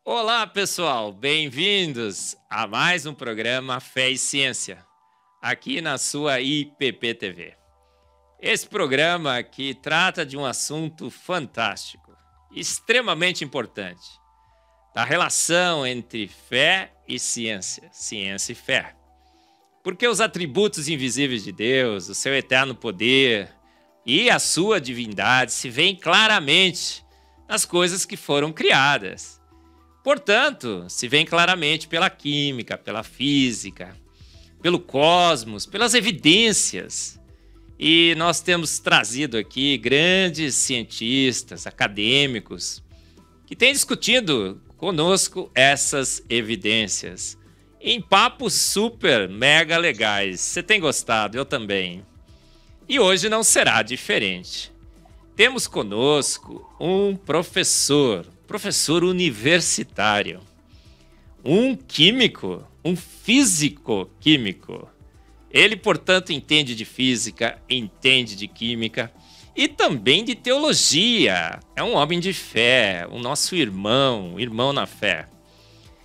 Olá, pessoal, bem-vindos a mais um programa Fé e Ciência, aqui na sua IPP-TV. Esse programa que trata de um assunto fantástico, extremamente importante, da relação entre fé e ciência, ciência e fé. Porque os atributos invisíveis de Deus, o seu eterno poder e a sua divindade se veem claramente nas coisas que foram criadas. Portanto, se vê claramente pela química, pela física, pelo cosmos, pelas evidências. E nós temos trazido aqui grandes cientistas, acadêmicos, que têm discutido conosco essas evidências em papos super, mega legais. Você tem gostado? Eu também. E hoje não será diferente. Temos conosco um professor universitário, um químico, um físico-químico. Ele, portanto, entende de física, entende de química e também de teologia. É um homem de fé, o nosso irmão na fé.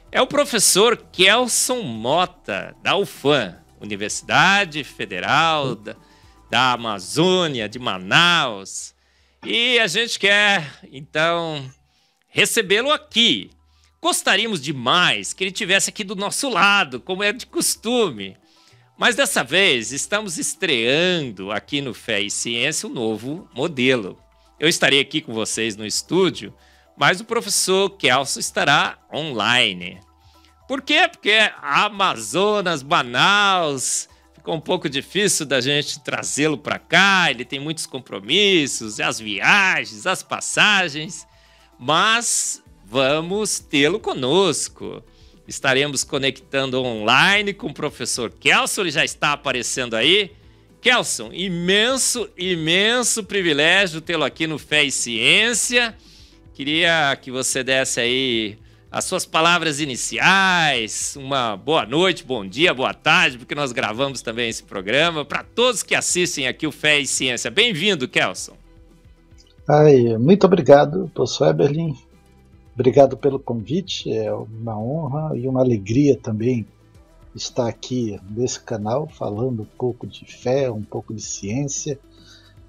É o professor Kelson Mota, da UFAM, Universidade Federal da Amazônia, de Manaus. E a gente quer, então, recebê-lo aqui. Gostaríamos demais que ele estivesse aqui do nosso lado, como é de costume. Mas dessa vez estamos estreando aqui no Fé e Ciência um novo modelo. Eu estarei aqui com vocês no estúdio, mas o professor Kelson estará online. Por quê? Porque Amazonas, Manaus, ficou um pouco difícil da gente trazê-lo para cá, ele tem muitos compromissos, as viagens, as passagens. Mas vamos tê-lo conosco. Estaremos conectando online com o professor Kelson, ele já está aparecendo aí. Kelson, imenso privilégio tê-lo aqui no Fé e Ciência. Queria que você desse aí as suas palavras iniciais, uma boa noite, bom dia, boa tarde, porque nós gravamos também esse programa. Para todos que assistem aqui o Fé e Ciência, bem-vindo, Kelson. Muito obrigado, professor Eberlin. Obrigado pelo convite, é uma honra e uma alegria também estar aqui nesse canal falando um pouco de fé, um pouco de ciência,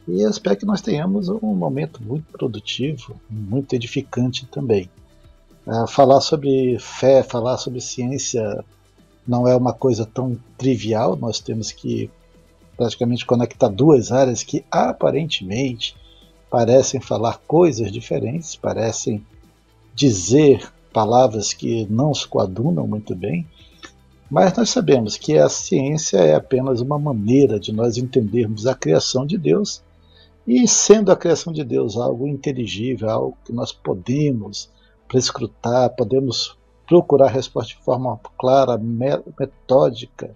e eu espero que nós tenhamos um momento muito produtivo, muito edificante também. Falar sobre fé, falar sobre ciência não é uma coisa tão trivial, nós temos que praticamente conectar duas áreas que aparentemente parecem falar coisas diferentes, parecem dizer palavras que não se coadunam muito bem, mas nós sabemos que a ciência é apenas uma maneira de nós entendermos a criação de Deus, e sendo a criação de Deus algo inteligível, algo que nós podemos prescrutar, podemos procurar a resposta de forma clara, metódica.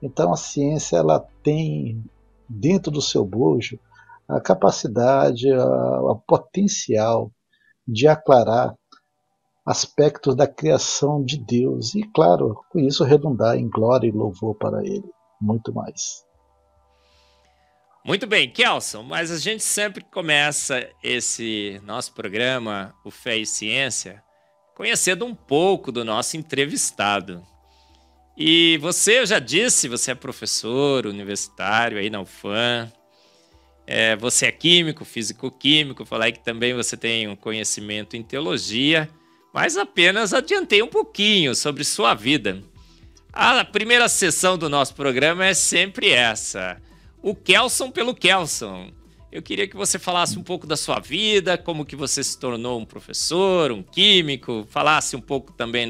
Então a ciência ela tem dentro do seu bojo a capacidade, a potencial de aclarar aspectos da criação de Deus e, claro, com isso redundar em glória e louvor para Ele, muito mais. Muito bem, Kelson, mas a gente sempre começa esse nosso programa, o Fé e Ciência, conhecendo um pouco do nosso entrevistado. E você, eu já disse, você é professor universitário aí na UFAM, você é químico, físico-químico, falei que também você tem um conhecimento em teologia, mas apenas adiantei um pouquinho sobre sua vida. A primeira sessão do nosso programa é sempre essa, o Kelson pelo Kelson. Eu queria que você falasse um pouco da sua vida, como que você se tornou um professor, um químico, falasse um pouco também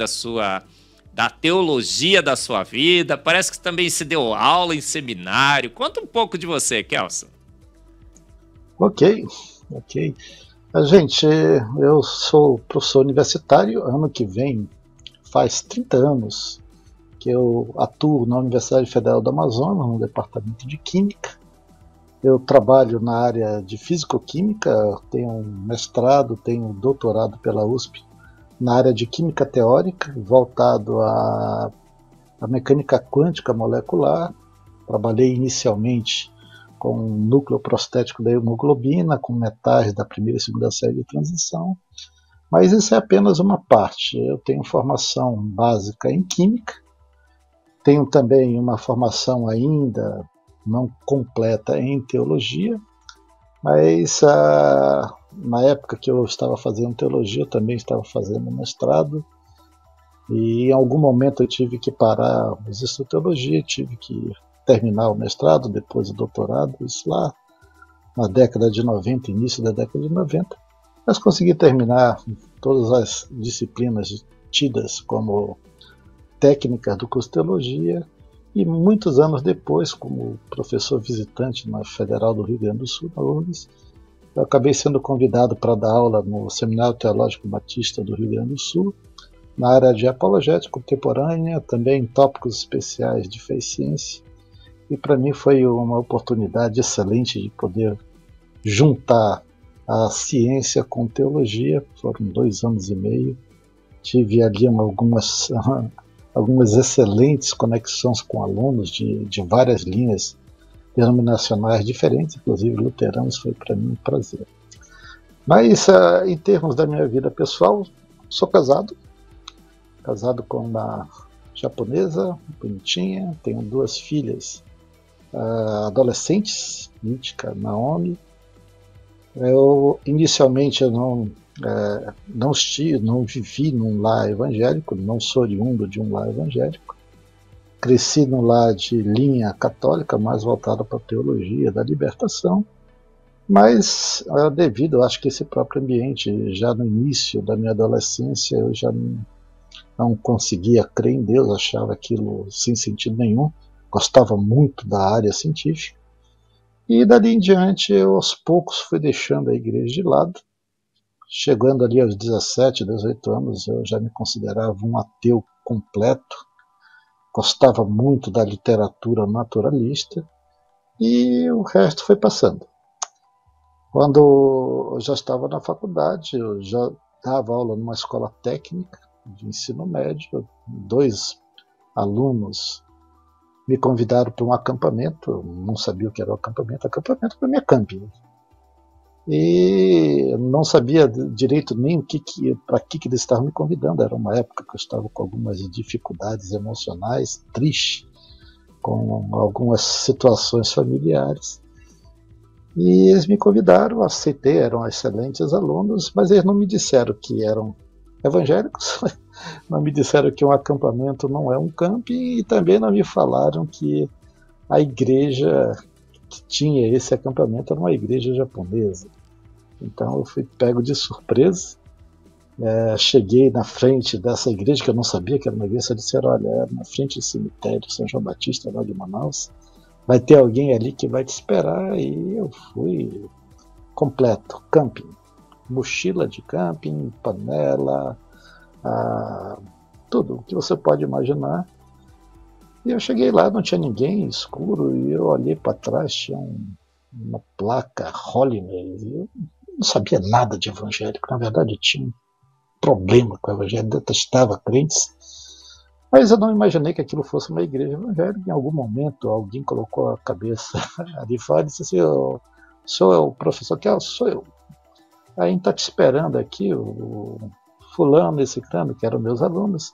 da teologia da sua vida, parece que também se deu aula em seminário. Conta um pouco de você, Kelson. Ok. Gente, eu sou professor universitário, ano que vem faz 30 anos que eu atuo na Universidade Federal do Amazonas, no departamento de Química. Eu trabalho na área de Físico-Química, tenho um mestrado, tenho um doutorado pela USP na área de Química Teórica, voltado à mecânica quântica molecular. Trabalhei inicialmente com núcleo prostético da hemoglobina, com metais da primeira e segunda série de transição. Mas isso é apenas uma parte. Eu tenho formação básica em Química, tenho também uma formação ainda não completa em Teologia, mas na época que eu estava fazendo Teologia, eu também estava fazendo mestrado, e em algum momento eu tive que parar os estudos de Teologia, tive que terminar o mestrado, depois o doutorado, isso lá na década de 90, início da década de 90, mas consegui terminar todas as disciplinas tidas como técnicas do curso de Teologia, e muitos anos depois, como professor visitante na Federal do Rio Grande do Sul, na URGS, eu acabei sendo convidado para dar aula no Seminário Teológico Batista do Rio Grande do Sul, na área de apologética contemporânea, também em tópicos especiais de fé e ciência, e para mim foi uma oportunidade excelente de poder juntar a ciência com teologia. Foram 2 anos e meio, tive ali algumas excelentes conexões com alunos de várias linhas denominacionais diferentes, inclusive luteranos. Foi para mim um prazer. Mas em termos da minha vida pessoal, sou casado com uma japonesa bonitinha, tenho 2 filhas adolescentes, Mítica, Naomi. Inicialmente eu não vivi num lar evangélico, não sou oriundo de um lar evangélico. Cresci num lar de linha católica, mais voltada para a teologia da libertação, mas devido, eu acho que esse próprio ambiente, já no início da minha adolescência, eu já não conseguia crer em Deus, achava aquilo sem sentido nenhum, gostava muito da área científica. E dali em diante, eu aos poucos fui deixando a igreja de lado. Chegando ali aos 17, 18 anos, eu já me considerava um ateu completo. Gostava muito da literatura naturalista, e o resto foi passando. Quando eu já estava na faculdade, eu já dava aula numa escola técnica de ensino médio. 2 alunos me convidaram para um acampamento, eu não sabia o que era o acampamento para mim é camping. E não sabia direito nem para que eles estavam me convidando. Era uma época que eu estava com algumas dificuldades emocionais, triste, com algumas situações familiares. E eles me convidaram, aceitei, eram excelentes alunos, mas eles não me disseram que eram evangélicos, não me disseram que um acampamento não é um camping, e também não me falaram que a igreja que tinha esse acampamento era uma igreja japonesa. Então eu fui pego de surpresa. Cheguei na frente dessa igreja, que eu não sabia que era uma igreja. Disseram: olha, é na frente do cemitério São João Batista, lá de Manaus, vai ter alguém ali que vai te esperar. E eu fui completo, camping, mochila de camping, panela, tudo o que você pode imaginar. E eu cheguei lá, não tinha ninguém, escuro, e eu olhei para trás, tinha uma placa Holiness, e eu não sabia nada de evangélico. Na verdade, eu tinha um problema com o evangelho, detestava crentes, mas eu não imaginei que aquilo fosse uma igreja evangélica. Em algum momento, alguém colocou a cabeça ali fora e disse assim: o senhor é o professor? Que sou eu. Aí a gente está te esperando aqui, o fulano e ciclano, que eram meus alunos,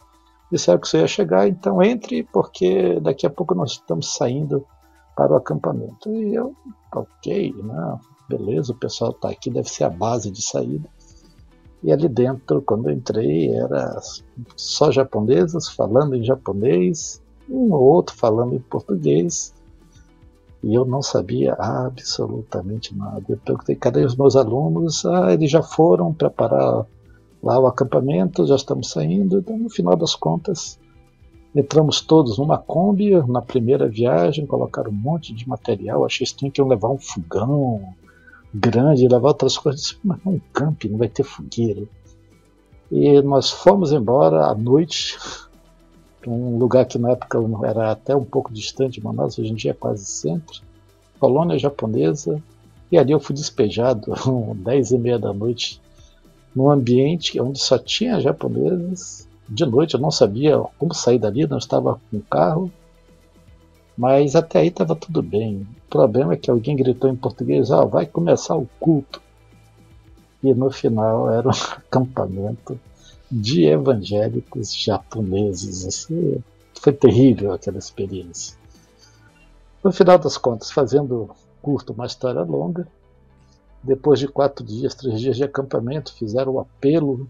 disseram que você ia chegar, então entre, porque daqui a pouco nós estamos saindo para o acampamento. E eu, ok, né? Beleza, o pessoal está aqui, deve ser a base de saída. E ali dentro, quando eu entrei, era só japoneses falando em japonês, um ou outro falando em português, e eu não sabia absolutamente nada. Eu perguntei: cadê os meus alunos? Eles já foram preparar lá o acampamento, já estamos saindo. Então, no final das contas, entramos todos numa Kombi na primeira viagem, colocaram um monte de material. Achei estranho que iam levar um fogão grande, levar outras coisas, mas não, um camping, não vai ter fogueira. E nós fomos embora à noite, um lugar que na época era até um pouco distante de Manaus, hoje em dia é quase centro, colônia japonesa, e ali eu fui despejado às 10h30 da noite, num ambiente onde só tinha japoneses. De noite eu não sabia como sair dali, não estava com carro, mas até aí estava tudo bem. O problema é que alguém gritou em português: vai começar o culto. e no final era um acampamento de evangélicos japoneses. Assim, foi terrível aquela experiência. No final das contas, fazendo curto uma história longa, depois de 4 dias, 3 dias de acampamento, fizeram o apelo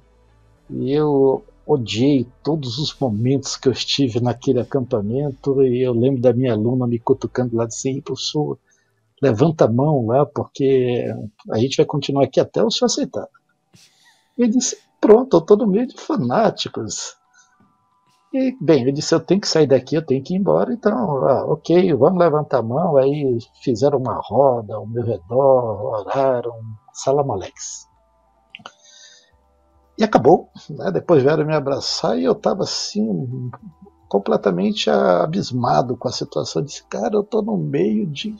e eu odiei todos os momentos que eu estive naquele acampamento. E eu lembro da minha aluna me cutucando lá, assim: professor, levanta a mão lá, porque a gente vai continuar aqui até o senhor aceitar. E eu disse: pronto, eu estou no meio de fanáticos. E, bem, eu disse: eu tenho que sair daqui, eu tenho que ir embora. Então, ok, vamos levantar a mão. Aí fizeram uma roda ao meu redor, oraram, salamalex. E acabou, né? Depois vieram me abraçar e eu estava assim, completamente abismado com a situação. Eu disse: cara, eu estou no meio de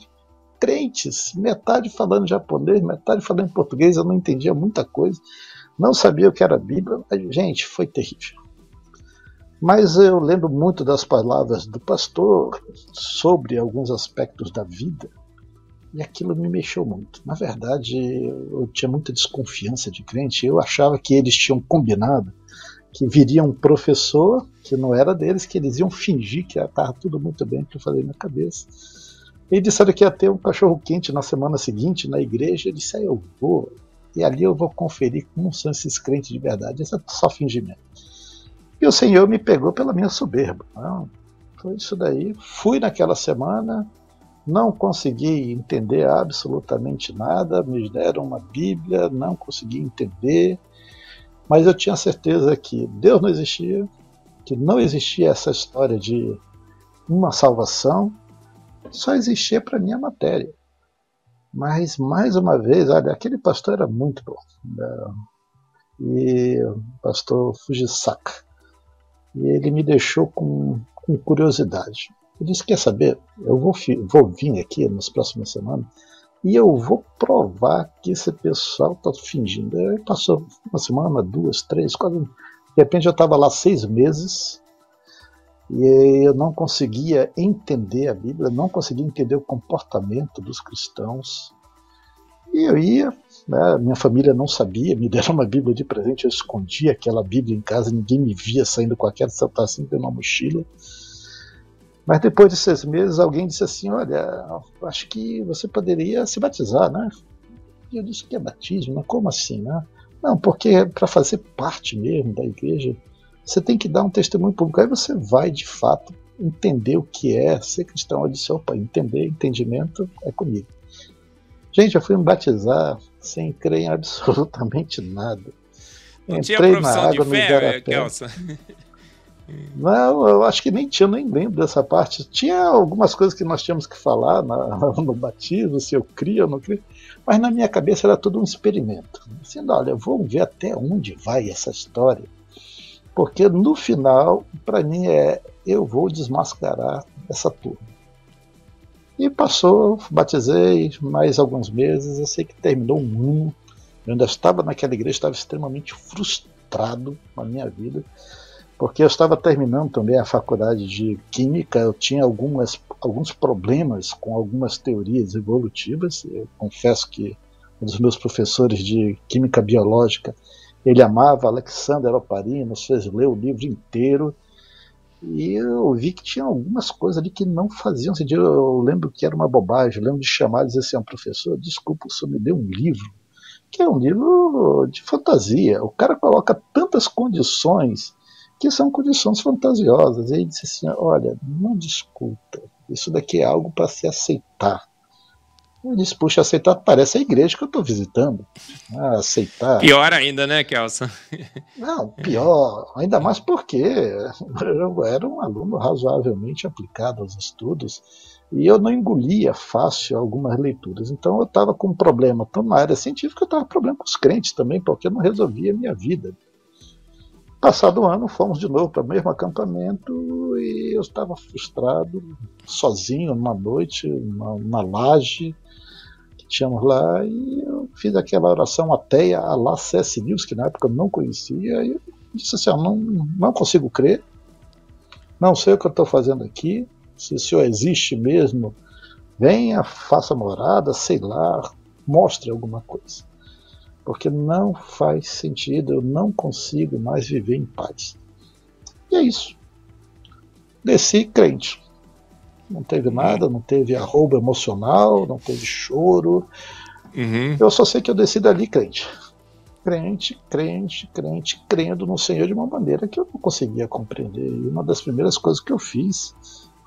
crentes, metade falando japonês, metade falando português. Eu não entendia muita coisa, não sabia o que era a Bíblia. Gente, foi terrível. Mas eu lembro muito das palavras do pastor sobre alguns aspectos da vida, e aquilo me mexeu muito. Na verdade, eu tinha muita desconfiança de crente. Eu achava que eles tinham combinado que viria um professor que não era deles, que eles iam fingir que estava tudo muito bem, que eu falei na cabeça. E disseram que ia ter um cachorro quente na semana seguinte na igreja. Eu disse: eu vou, e ali eu vou conferir como são esses crentes de verdade. Isso é só fingimento. E o Senhor me pegou pela minha soberba. Não, foi isso daí. Fui naquela semana, não consegui entender absolutamente nada, me deram uma Bíblia, não consegui entender, mas eu tinha certeza que Deus não existia, que não existia essa história de uma salvação, só existia para mim a matéria. Mas, mais uma vez, olha, aquele pastor era muito bom, né? E o pastor Fujisaka. E ele me deixou com curiosidade. Eu disse: quer saber? Eu vou vir aqui nas próximas semanas e eu vou provar que esse pessoal está fingindo. Aí passou uma semana, 2, 3, quase. De repente eu estava lá 6 meses e eu não conseguia entender a Bíblia, não conseguia entender o comportamento dos cristãos. E eu ia, né, minha família não sabia, me deram uma Bíblia de presente, eu escondia aquela Bíblia em casa, ninguém me via saindo com aquela, só estava sempre numa mochila. Mas depois de 6 meses, alguém disse assim: olha, acho que você poderia se batizar, né? E eu disse: que é batismo? Mas como assim, né? Não, porque para fazer parte mesmo da igreja, você tem que dar um testemunho público. Aí você vai, de fato, entender o que é ser cristão. Eu disse: opa, entendimento é comigo. Gente, eu fui me batizar sem crer em absolutamente nada. Não tinha profissão de fé, Kelson? Não, eu acho que nem tinha, nem lembro dessa parte. Tinha algumas coisas que nós tínhamos que falar no batismo, se eu crio ou não crio, mas na minha cabeça era tudo um experimento. Assim, olha, vamos ver até onde vai essa história, porque no final, para mim, eu vou desmascarar essa turma. E passou, batizei mais alguns meses, eu sei que terminou um ano, eu ainda estava naquela igreja, estava extremamente frustrado na minha vida, porque eu estava terminando também a faculdade de Química, eu tinha alguns problemas com algumas teorias evolutivas. Eu confesso que um dos meus professores de Química Biológica, ele amava Alexander Oparin, nos fez ler o livro inteiro, e eu vi que tinha algumas coisas ali que não faziam sentido. Eu lembro que era uma bobagem, eu lembro de chamar e dizer assim: professor, desculpa, o senhor me deu um livro, que é um livro de fantasia, o cara coloca tantas condições que são condições fantasiosas. E ele disse assim: olha, não discuta, isso daqui é algo para se aceitar. Eu disse: puxa, aceitar parece a igreja que eu estou visitando. Aceitar. Pior ainda, né, Kelson? Não, pior, ainda mais porque eu era um aluno razoavelmente aplicado aos estudos e eu não engolia fácil algumas leituras. Então eu estava com um problema, tanto na área científica, eu estava com problema com os crentes também, porque eu não resolvia a minha vida. Passado um ano, fomos de novo para o mesmo acampamento e eu estava frustrado, sozinho, numa noite, na laje que tínhamos lá, e eu fiz aquela oração ateia a lá C.S. Lewis, que na época eu não conhecia, e eu disse assim: não consigo crer, não sei o que eu estou fazendo aqui, se o Senhor existe mesmo, venha, faça morada, sei lá, mostre alguma coisa. porque não faz sentido, eu não consigo mais viver em paz. E é isso. Desci crente. Não teve nada, não teve arrobo emocional, não teve choro. Eu só sei que eu desci dali crente. Crente, crendo no Senhor de uma maneira que eu não conseguia compreender. E uma das primeiras coisas que eu fiz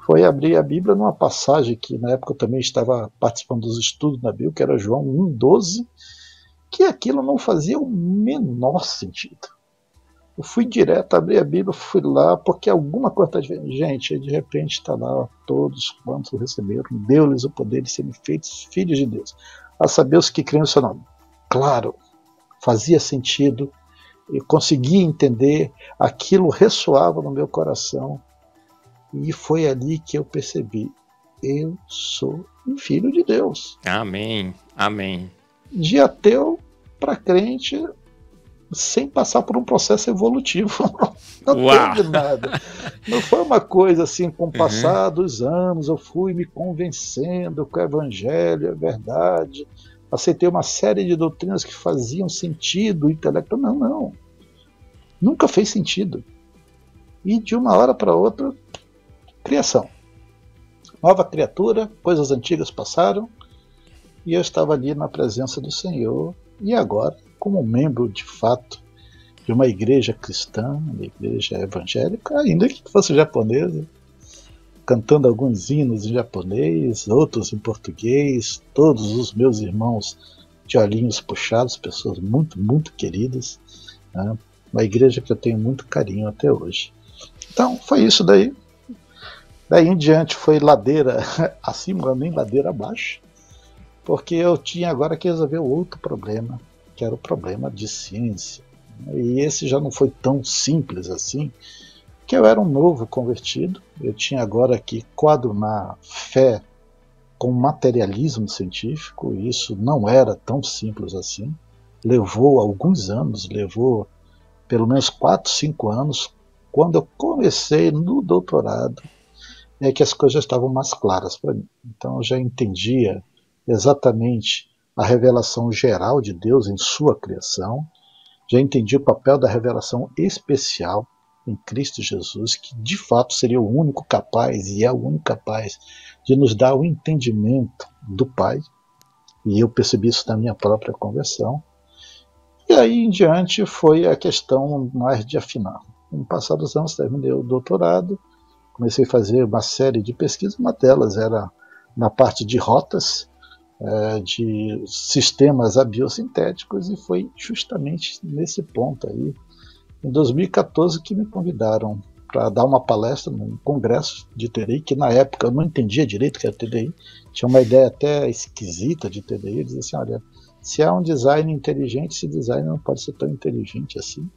foi abrir a Bíblia numa passagem que na época eu também estava participando dos estudos na Bíblia, que era João 1,12, que aquilo não fazia o menor sentido. Eu fui direto, abri a Bíblia, fui lá, porque alguma coisa está diferente. Gente, de repente está lá, todos quantos receberam, deu-lhes o poder de serem feitos filhos de Deus, a saber os que creem no seu nome. Claro, fazia sentido, eu conseguia entender, aquilo ressoava no meu coração, e foi ali que eu percebi, eu sou um filho de Deus. Amém, amém. De ateu para crente, sem passar por um processo evolutivo. Não teve nada. Não foi uma coisa assim, com o passar dos anos, eu fui me convencendo que o evangelho é verdade, aceitei uma série de doutrinas que faziam sentido intelectual. Não. Nunca fez sentido. E de uma hora para outra, criação. Nova criatura, coisas antigas passaram, e eu estava ali na presença do Senhor, e agora, como membro de fato de uma igreja cristã, uma igreja evangélica, ainda que fosse japonesa, cantando alguns hinos em japonês, outros em português, todos os meus irmãos de olhinhos puxados, pessoas muito, muito queridas, né? Uma igreja que eu tenho muito carinho até hoje. Então, foi isso daí. Daí em diante foi ladeira acima, nem ladeira abaixo, porque eu tinha agora que resolver outro problema, que era o problema de ciência. E esse já não foi tão simples assim, que eu era um novo convertido, eu tinha agora que coadunar fé com materialismo científico, e isso não era tão simples assim. Levou alguns anos, levou pelo menos 4, 5 anos. Quando eu comecei no doutorado, é que as coisas já estavam mais claras para mim. Então eu já entendia exatamente a revelação geral de Deus em sua criação, já entendi o papel da revelação especial em Cristo Jesus, que de fato seria o único capaz, e é o único capaz, de nos dar o entendimento do Pai, e eu percebi isso na minha própria conversão. E aí em diante foi a questão mais de afinar. No passar dos anos terminei o doutorado, comecei a fazer uma série de pesquisas, uma delas era na parte de rotas, de sistemas abiosintéticos, e foi justamente nesse ponto aí, em 2014, que me convidaram para dar uma palestra num congresso de TDI, que na época eu não entendia direito o que era TDI, tinha uma ideia até esquisita de TDI, eles diziam assim, olha, se há um design inteligente, esse design não pode ser tão inteligente assim.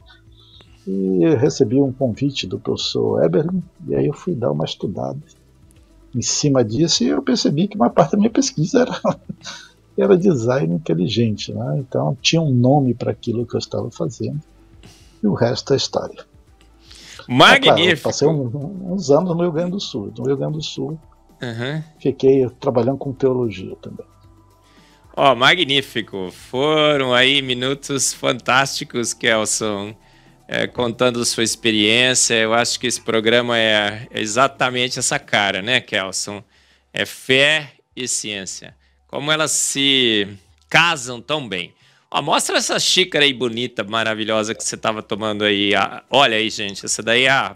E eu recebi um convite do professor Eberlin, e aí eu fui dar uma estudada em cima disso, e eu percebi que uma parte da minha pesquisa era design inteligente, né? Então tinha um nome para aquilo que eu estava fazendo, e o resto é história. Magnífico! Claro, eu passei uns anos no Rio Grande do Sul. No Rio Grande do Sul, fiquei trabalhando com teologia também. Magnífico! Foram aí minutos fantásticos, Kelson, contando sua experiência. Eu acho que esse programa é exatamente essa cara, né, Kelson? É fé e ciência. Como elas se casam tão bem. Mostra essa xícara aí bonita, maravilhosa que você estava tomando aí. Olha aí, gente, essa daí é a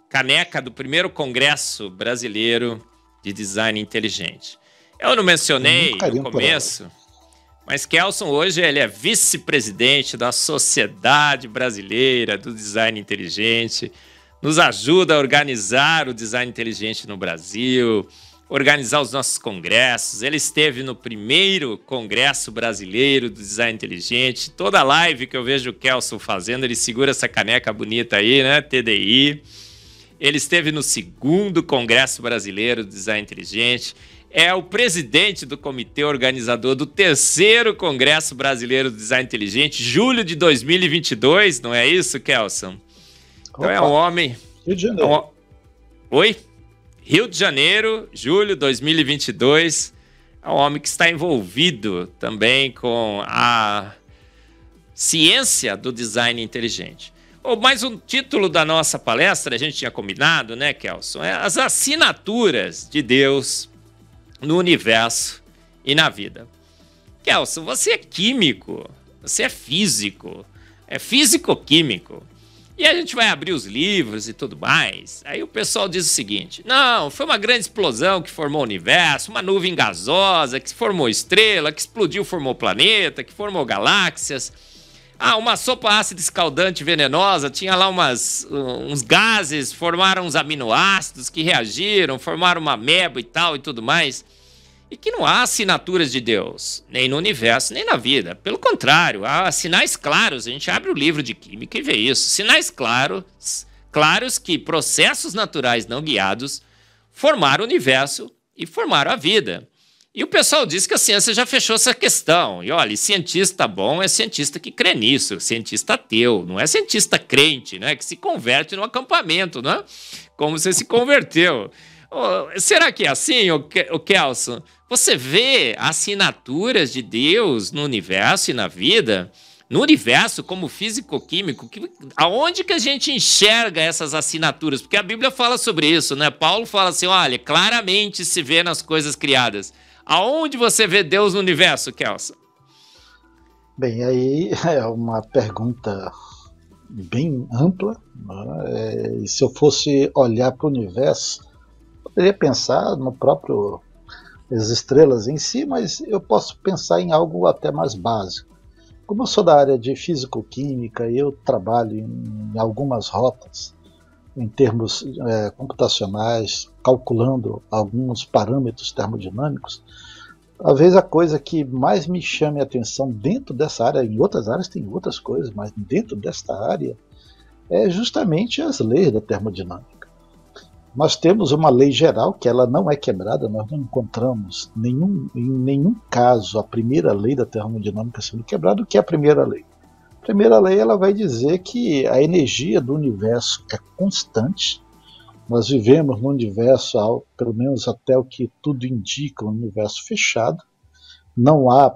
caneca do primeiro Congresso Brasileiro de Design Inteligente. Eu não mencionei no começo, mas Kelson hoje ele é vice-presidente da Sociedade Brasileira do Design Inteligente, nos ajuda a organizar o design inteligente no Brasil, organizar os nossos congressos. Ele esteve no primeiro Congresso Brasileiro do Design Inteligente. Toda live que eu vejo o Kelson fazendo, ele segura essa caneca bonita aí, né? TDI. Ele esteve no segundo Congresso Brasileiro do Design Inteligente. É o presidente do comitê organizador do terceiro Congresso Brasileiro do Design Inteligente, julho de 2022, não é isso, Kelson? Então é um homem... Rio de Janeiro. Oi? Rio de Janeiro, julho de 2022, é um homem que está envolvido também com Ciência do Design Inteligente. Mas o título da nossa palestra, a gente tinha combinado, né, Kelson? É as assinaturas de Deus no universo e na vida. Kelson, você é químico, você é físico-químico. E a gente vai abrir os livros e tudo mais. Aí o pessoal diz o seguinte: não, foi uma grande explosão que formou o universo, uma nuvem gasosa que formou estrela, que explodiu, formou planeta, que formou galáxias. Uma sopa ácida escaldante venenosa, tinha lá uns gases, formaram uns aminoácidos que reagiram, formaram uma ameba e tal e tudo mais. E que não há assinaturas de Deus, nem no universo, nem na vida. Pelo contrário, há sinais claros. A gente abre o livro de química e vê isso. Sinais claros que processos naturais não guiados formaram o universo e formaram a vida. E o pessoal diz que a ciência já fechou essa questão. E olha, cientista bom é cientista que crê nisso, cientista ateu, não é cientista crente, né, que se converte no acampamento, né? Como você se converteu. Será que é assim, Kelson? Você vê assinaturas de Deus no universo e na vida? No universo, como físico-químico, aonde que a gente enxerga essas assinaturas? Porque a Bíblia fala sobre isso, né? Paulo fala assim, olha, claramente se vê nas coisas criadas. Aonde você vê Deus no universo, Kelson? Bem, aí é uma pergunta bem ampla, né? E se eu fosse olhar para o universo, poderia pensar no próprio as estrelas em si, mas eu posso pensar em algo até mais básico. Como eu sou da área de físico-química e eu trabalho em algumas rotas, em termos computacionais, calculando alguns parâmetros termodinâmicos, talvez a coisa que mais me chame a atenção dentro dessa área, em outras áreas tem outras coisas, mas dentro desta área, é justamente as leis da termodinâmica. Nós temos uma lei geral que ela não é quebrada, nós não encontramos em nenhum caso a primeira lei da termodinâmica sendo quebrada. O que é a primeira lei? A primeira lei ela vai dizer que a energia do universo é constante. Nós vivemos num universo, pelo menos até o que tudo indica, um universo fechado. Não há,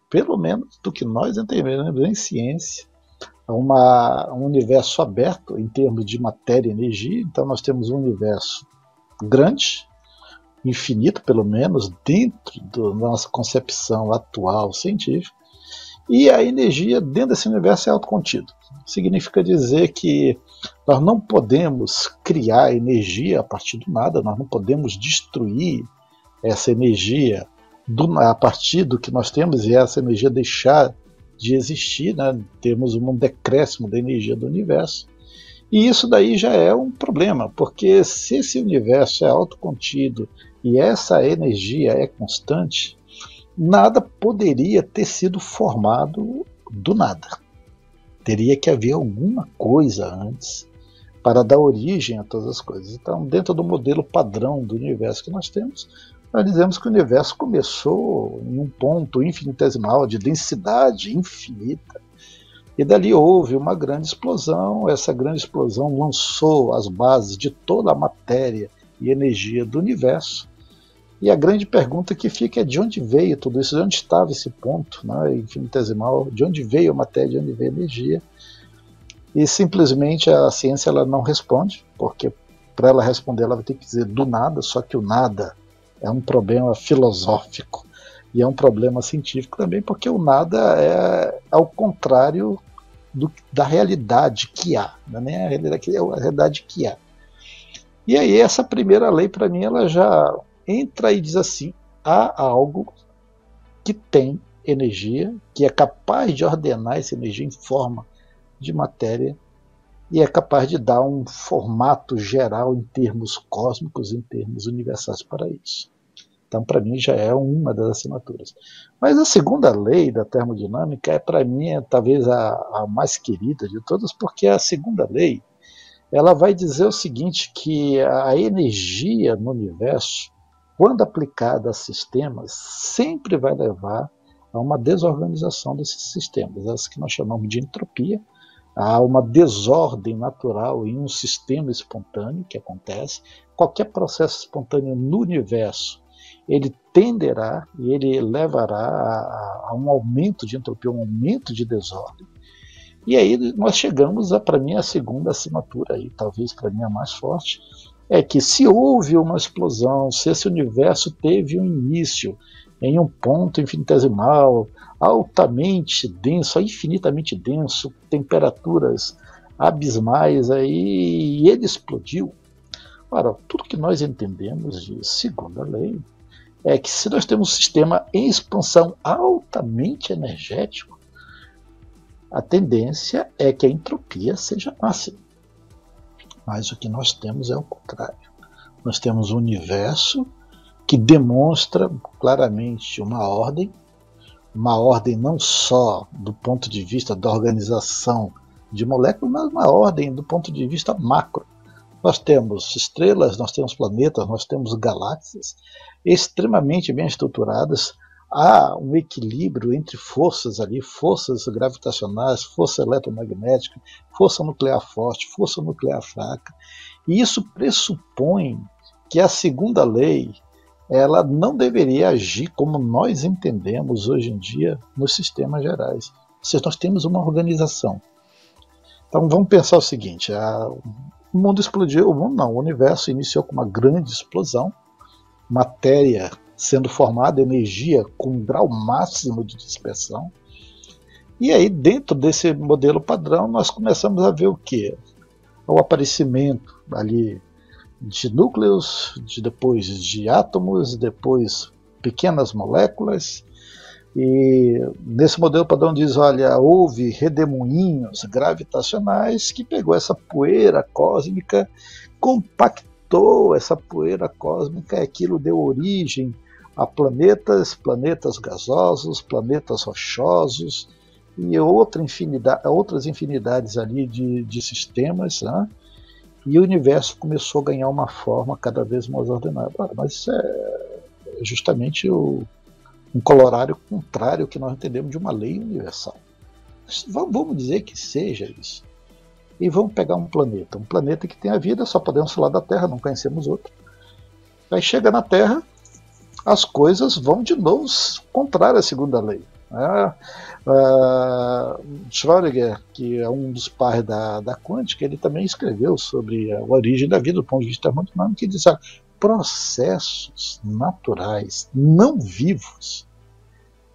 pelo menos do que nós entendemos em ciência, um universo aberto em termos de matéria e energia. Então nós temos um universo grande, infinito pelo menos, dentro da nossa concepção atual científica, e a energia dentro desse universo é autocontido. Significa dizer que nós não podemos criar energia a partir do nada, nós não podemos destruir essa energia a partir do que nós temos e essa energia deixar de existir, né? Temos um decréscimo da energia do universo. E isso daí já é um problema, porque se esse universo é autocontido e essa energia é constante, nada poderia ter sido formado do nada. Teria que haver alguma coisa antes para dar origem a todas as coisas. Então, dentro do modelo padrão do universo que nós temos, nós dizemos que o universo começou em um ponto infinitesimal de densidade infinita, e dali houve uma grande explosão. Essa grande explosão lançou as bases de toda a matéria e energia do universo, e a grande pergunta que fica é de onde veio tudo isso, de onde estava esse ponto, né, infinitesimal, de onde veio a matéria, de onde veio a energia. E simplesmente a ciência ela não responde, porque para ela responder ela vai ter que dizer do nada, só que o nada é um problema filosófico e é um problema científico também, porque o nada é ao contrário da realidade que há, não é nem a realidade que é a realidade que há. E aí essa primeira lei para mim ela já entra e diz assim: há algo que tem energia, que é capaz de ordenar essa energia em forma de matéria e é capaz de dar um formato geral em termos cósmicos, em termos universais para isso. Então, para mim, já é uma das assinaturas. Mas a segunda lei da termodinâmica, para mim, talvez a mais querida de todas, porque a segunda lei ela vai dizer o seguinte, que a energia no universo, quando aplicada a sistemas, sempre vai levar a uma desorganização desses sistemas, as que nós chamamos de entropia. Há uma desordem natural em um sistema espontâneo que acontece. Qualquer processo espontâneo no universo, ele tenderá e ele levará a um aumento de entropia, um aumento de desordem. E aí nós chegamos, para mim, a segunda assinatura, aí, talvez para mim a mais forte, é que se houve uma explosão, se esse universo teve um início em um ponto infinitesimal, altamente denso, infinitamente denso, temperaturas abismais, aí, e ele explodiu. Ora, tudo que nós entendemos de segunda lei é que se nós temos um sistema em expansão altamente energético, a tendência é que a entropia seja máxima. Mas o que nós temos é o contrário. Nós temos um universo que demonstra claramente uma ordem não só do ponto de vista da organização de moléculas, mas uma ordem do ponto de vista macro. Nós temos estrelas, nós temos planetas, nós temos galáxias extremamente bem estruturadas. Há um equilíbrio entre forças ali, forças gravitacionais, força eletromagnética, força nuclear forte, força nuclear fraca. E isso pressupõe que a segunda lei ela não deveria agir como nós entendemos hoje em dia nos sistemas gerais. Ou seja, nós temos uma organização. Então vamos pensar o seguinte, o mundo explodiu, o universo iniciou com uma grande explosão, matéria sendo formada, energia com um grau máximo de dispersão, e aí dentro desse modelo padrão nós começamos a ver o quê? O aparecimento ali de núcleos, depois de átomos, depois pequenas moléculas, e nesse modelo padrão diz, olha, houve redemoinhos gravitacionais que pegou essa poeira cósmica, compactou essa poeira cósmica, e aquilo deu origem a planetas gasosos, planetas rochosos e outras infinidades ali de sistemas, né? E o universo começou a ganhar uma forma cada vez mais ordenada. Mas isso é justamente um corolário contrário que nós entendemos de uma lei universal. Vamos dizer que seja isso. E vamos pegar um planeta que tem a vida, só podemos falar da Terra, não conhecemos outro. Aí chega na Terra, as coisas vão de novo contrário à segunda lei. Schrödinger, que é um dos pais da quântica, ele também escreveu sobre a origem da vida do ponto de vista termodinâmico, que diz que processos naturais não vivos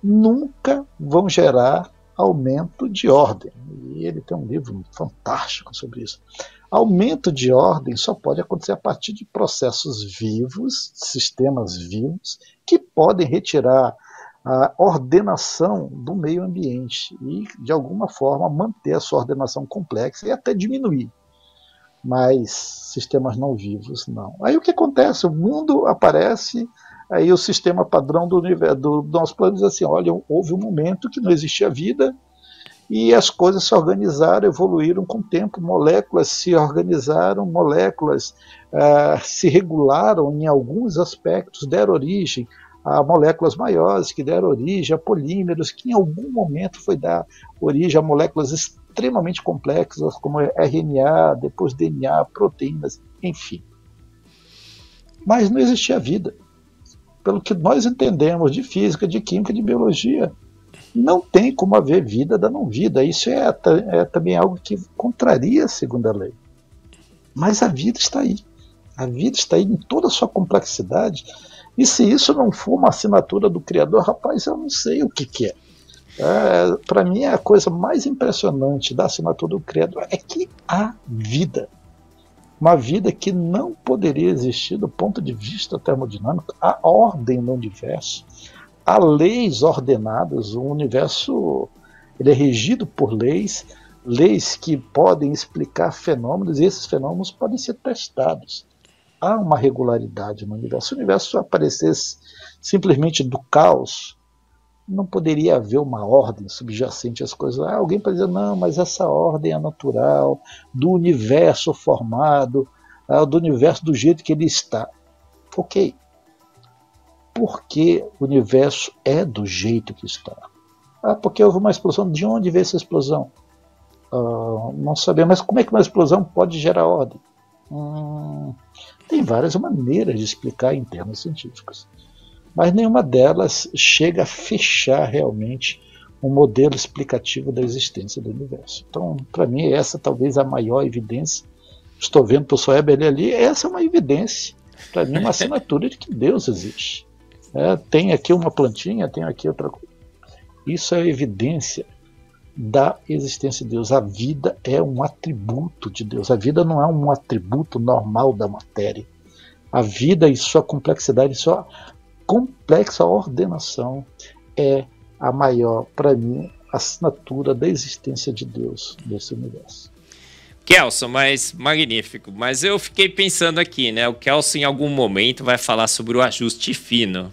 nunca vão gerar aumento de ordem. E ele tem um livro fantástico sobre isso. Aumento de ordem só pode acontecer a partir de processos vivos, sistemas vivos, que podem retirar a ordenação do meio ambiente e, de alguma forma, manter a sua ordenação complexa e até diminuir. Mas sistemas não vivos, não. Aí o que acontece? O mundo aparece, aí o sistema padrão do universo, do nosso planeta diz assim, olha, houve um momento que não existia vida e as coisas se organizaram, evoluíram com o tempo, moléculas se organizaram, moléculas se regularam em alguns aspectos, deram origem a moléculas maiores, que deram origem a polímeros, que em algum momento foi dar origem a moléculas extremamente complexas, como RNA, depois DNA, proteínas, enfim. Mas não existia vida. Pelo que nós entendemos de física, de química, de biologia, não tem como haver vida da não vida. Isso é também algo que contraria a segunda lei. Mas a vida está aí. A vida está aí em toda a sua complexidade. E se isso não for uma assinatura do Criador, rapaz, eu não sei o que é. Para mim, a coisa mais impressionante da assinatura do Criador é que há vida. Uma vida que não poderia existir do ponto de vista termodinâmico. Há ordem no universo. Há leis ordenadas. O universo ele é regido por leis que podem explicar fenômenos, e esses fenômenos podem ser testados. Há uma regularidade no universo. Se o universo aparecesse simplesmente do caos, não poderia haver uma ordem subjacente às coisas. Alguém pode dizer, não, mas essa ordem é natural, do universo formado, do universo do jeito que ele está. Ok. Por que o universo é do jeito que está? Porque houve uma explosão. De onde veio essa explosão? Não sabemos. Mas como é que uma explosão pode gerar ordem? Tem várias maneiras de explicar em termos científicos, mas nenhuma delas chega a fechar realmente um modelo explicativo da existência do universo. Então, para mim, essa talvez a maior evidência. Estou vendo o professor Eberlin ali, essa é uma evidência, para mim, uma assinatura de que Deus existe. Tem aqui uma plantinha, tem aqui outra coisa. Isso é evidência da existência de Deus. A vida é um atributo de Deus. A vida não é um atributo normal da matéria. A vida e sua complexidade, sua complexa ordenação é a maior, para mim, assinatura da existência de Deus nesse universo. Kelson, mas magnífico. Mas eu fiquei pensando aqui, né? O Kelson em algum momento vai falar sobre o ajuste fino.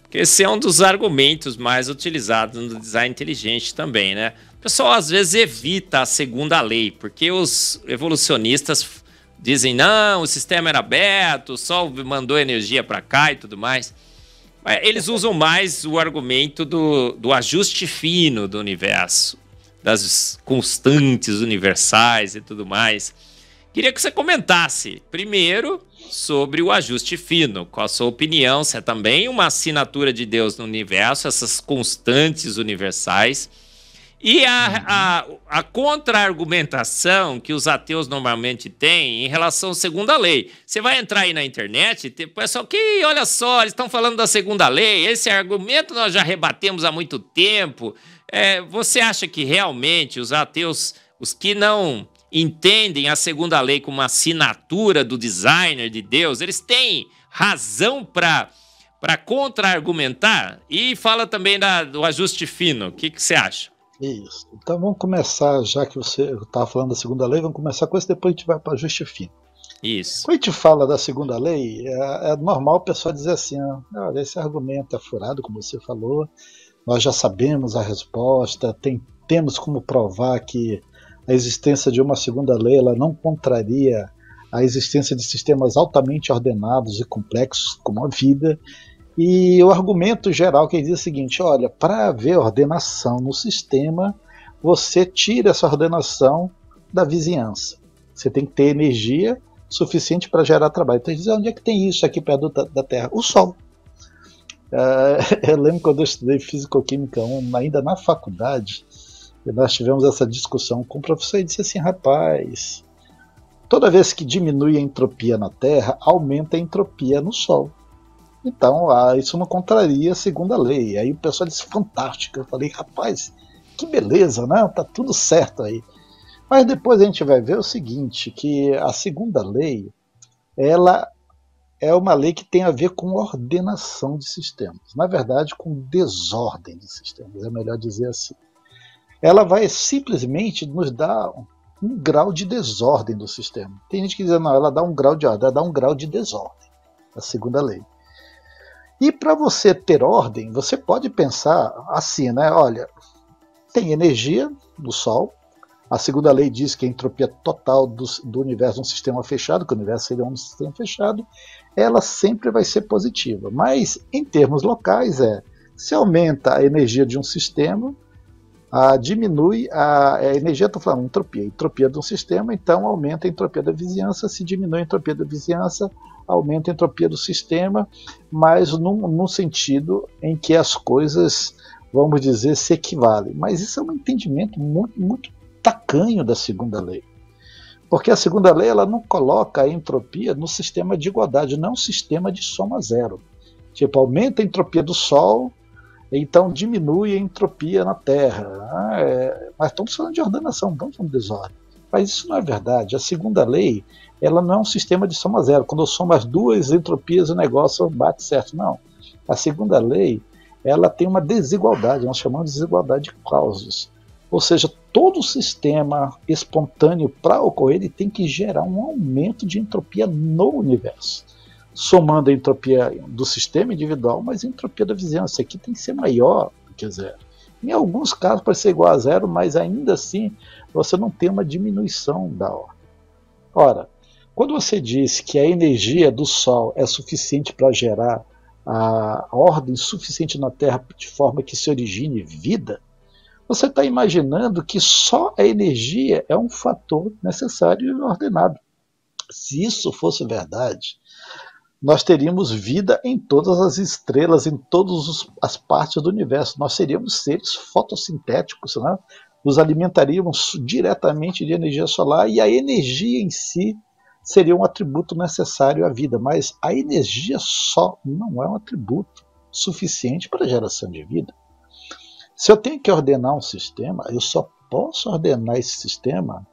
Porque esse é um dos argumentos mais utilizados no design inteligente também, né? O pessoal às vezes evita a segunda lei, porque os evolucionistas dizem, não, o sistema era aberto, o Sol mandou energia para cá e tudo mais. Mas eles usam mais o argumento do ajuste fino do universo, das constantes universais e tudo mais. Queria que você comentasse, primeiro, sobre o ajuste fino. Qual a sua opinião? Se é também uma assinatura de Deus no universo, essas constantes universais. E a contra-argumentação que os ateus normalmente têm em relação à segunda lei. Você vai entrar aí na internet e tem pessoal que, olha só, eles estão falando da segunda lei, esse argumento nós já rebatemos há muito tempo. Você acha que realmente os ateus, os que não entendem a segunda lei como uma assinatura do designer de Deus, eles têm razão para contra-argumentar? E fala também do ajuste fino. O que você acha? Isso. Então vamos começar, já que você estava falando da segunda lei, vamos começar com isso, depois a gente vai para o ajuste fino. Isso. Quando a gente fala da segunda lei, é normal o pessoal dizer assim, olha, esse argumento é furado, como você falou, nós já sabemos a resposta, temos como provar que a existência de uma segunda lei ela não contraria a existência de sistemas altamente ordenados e complexos como a vida. E o argumento geral que diz o seguinte, olha, para haver ordenação no sistema, você tira essa ordenação da vizinhança. Você tem que ter energia suficiente para gerar trabalho. Então, diz, onde é que tem isso aqui perto da Terra? O Sol. Eu lembro quando eu estudei Físico-Química 1, ainda na faculdade, nós tivemos essa discussão com o professor e disse assim, rapaz, toda vez que diminui a entropia na Terra, aumenta a entropia no Sol. Então, isso não contraria a segunda lei. Aí o pessoal disse, fantástico. Eu falei, rapaz, que beleza, né? Tá tudo certo aí. Mas depois a gente vai ver o seguinte, que a segunda lei, ela é uma lei que tem a ver com ordenação de sistemas. Na verdade, com desordem de sistemas, é melhor dizer assim. Ela vai simplesmente nos dar um grau de desordem do sistema. Tem gente que diz, não, ela dá um grau de ordem, ela dá um grau de desordem, a segunda lei. E para você ter ordem, você pode pensar assim, né? Olha, tem energia no Sol. A segunda lei diz que a entropia total do universo é um sistema fechado, que o universo seria um sistema fechado, ela sempre vai ser positiva. Mas, em termos locais, se aumenta a energia de um sistema, diminui a energia, estou falando entropia de um sistema, então aumenta a entropia da vizinhança. Se diminui a entropia da vizinhança, aumenta a entropia do sistema, mas num sentido em que as coisas, vamos dizer, se equivalem. Mas isso é um entendimento muito, muito tacanho da segunda lei. Porque a segunda lei ela não coloca a entropia no sistema de igualdade, não é um sistema de soma zero. Tipo, aumenta a entropia do Sol, então diminui a entropia na Terra. Mas estamos falando de ordenação, não estamos falando de desordem. Mas isso não é verdade. A segunda lei ela não é um sistema de soma zero. Quando eu somo as duas entropias, o negócio bate certo. Não. A segunda lei ela tem uma desigualdade, nós chamamos de desigualdade de causas. Ou seja, todo sistema espontâneo, para ocorrer, ele tem que gerar um aumento de entropia no universo. Somando a entropia do sistema individual, mas a entropia da vizinhança aqui tem que ser maior do que zero. Em alguns casos pode ser igual a zero, mas ainda assim você não tem uma diminuição da ordem. Ora, quando você diz que a energia do Sol é suficiente para gerar a ordem suficiente na Terra de forma que se origine vida, você está imaginando que só a energia é um fator necessário e ordenado. Se isso fosse verdade, nós teríamos vida em todas as estrelas, em todas as partes do universo. Nós seríamos seres fotossintéticos, né? Nos alimentaríamos diretamente de energia solar e a energia em si seria um atributo necessário à vida, mas a energia só não é um atributo suficiente para a geração de vida. Se eu tenho que ordenar um sistema, eu só posso ordenar esse sistema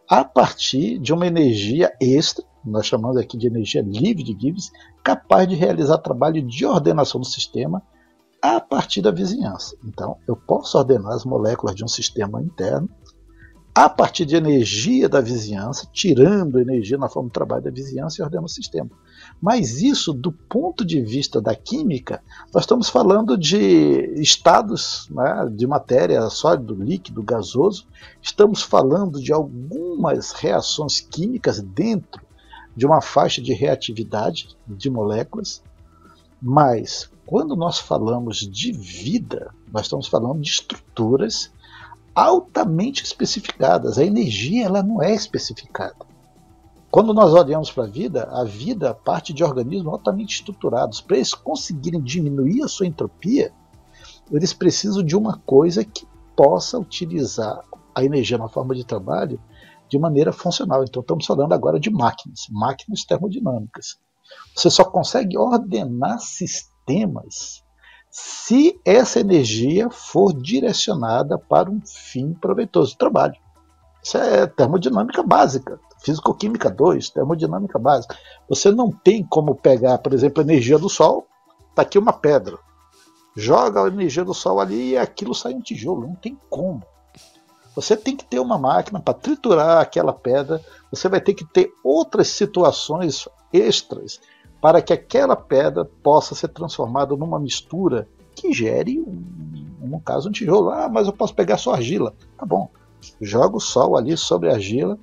a partir de uma energia extra, nós chamamos aqui de energia livre de Gibbs, capaz de realizar trabalho de ordenação do sistema a partir da vizinhança. Então, eu posso ordenar as moléculas de um sistema interno a partir de energia da vizinhança, tirando energia na forma de trabalho da vizinhança e ordenando o sistema. Mas isso, do ponto de vista da química, nós estamos falando de estados, né, de matéria sólido, líquido, gasoso, estamos falando de algumas reações químicas dentro de uma faixa de reatividade de moléculas, mas quando nós falamos de vida, nós estamos falando de estruturas altamente especificadas. A energia ela não é especificada. Quando nós olhamos para a vida parte de organismos altamente estruturados. Para eles conseguirem diminuir a sua entropia, eles precisam de uma coisa que possa utilizar a energia na forma de trabalho de maneira funcional. Então estamos falando agora de máquinas termodinâmicas. Você só consegue ordenar sistemas se essa energia for direcionada para um fim proveitoso de trabalho. Isso é termodinâmica básica, físico-química 2, termodinâmica básica. Você não tem como pegar, por exemplo, a energia do Sol, está aqui uma pedra, joga a energia do Sol ali e aquilo sai um tijolo, não tem como. Você tem que ter uma máquina para triturar aquela pedra, você vai ter que ter outras situações extras para que aquela pedra possa ser transformada numa mistura que gere, no caso, um tijolo. Ah, mas eu posso pegar só argila. Tá bom, joga o sol ali sobre a argila,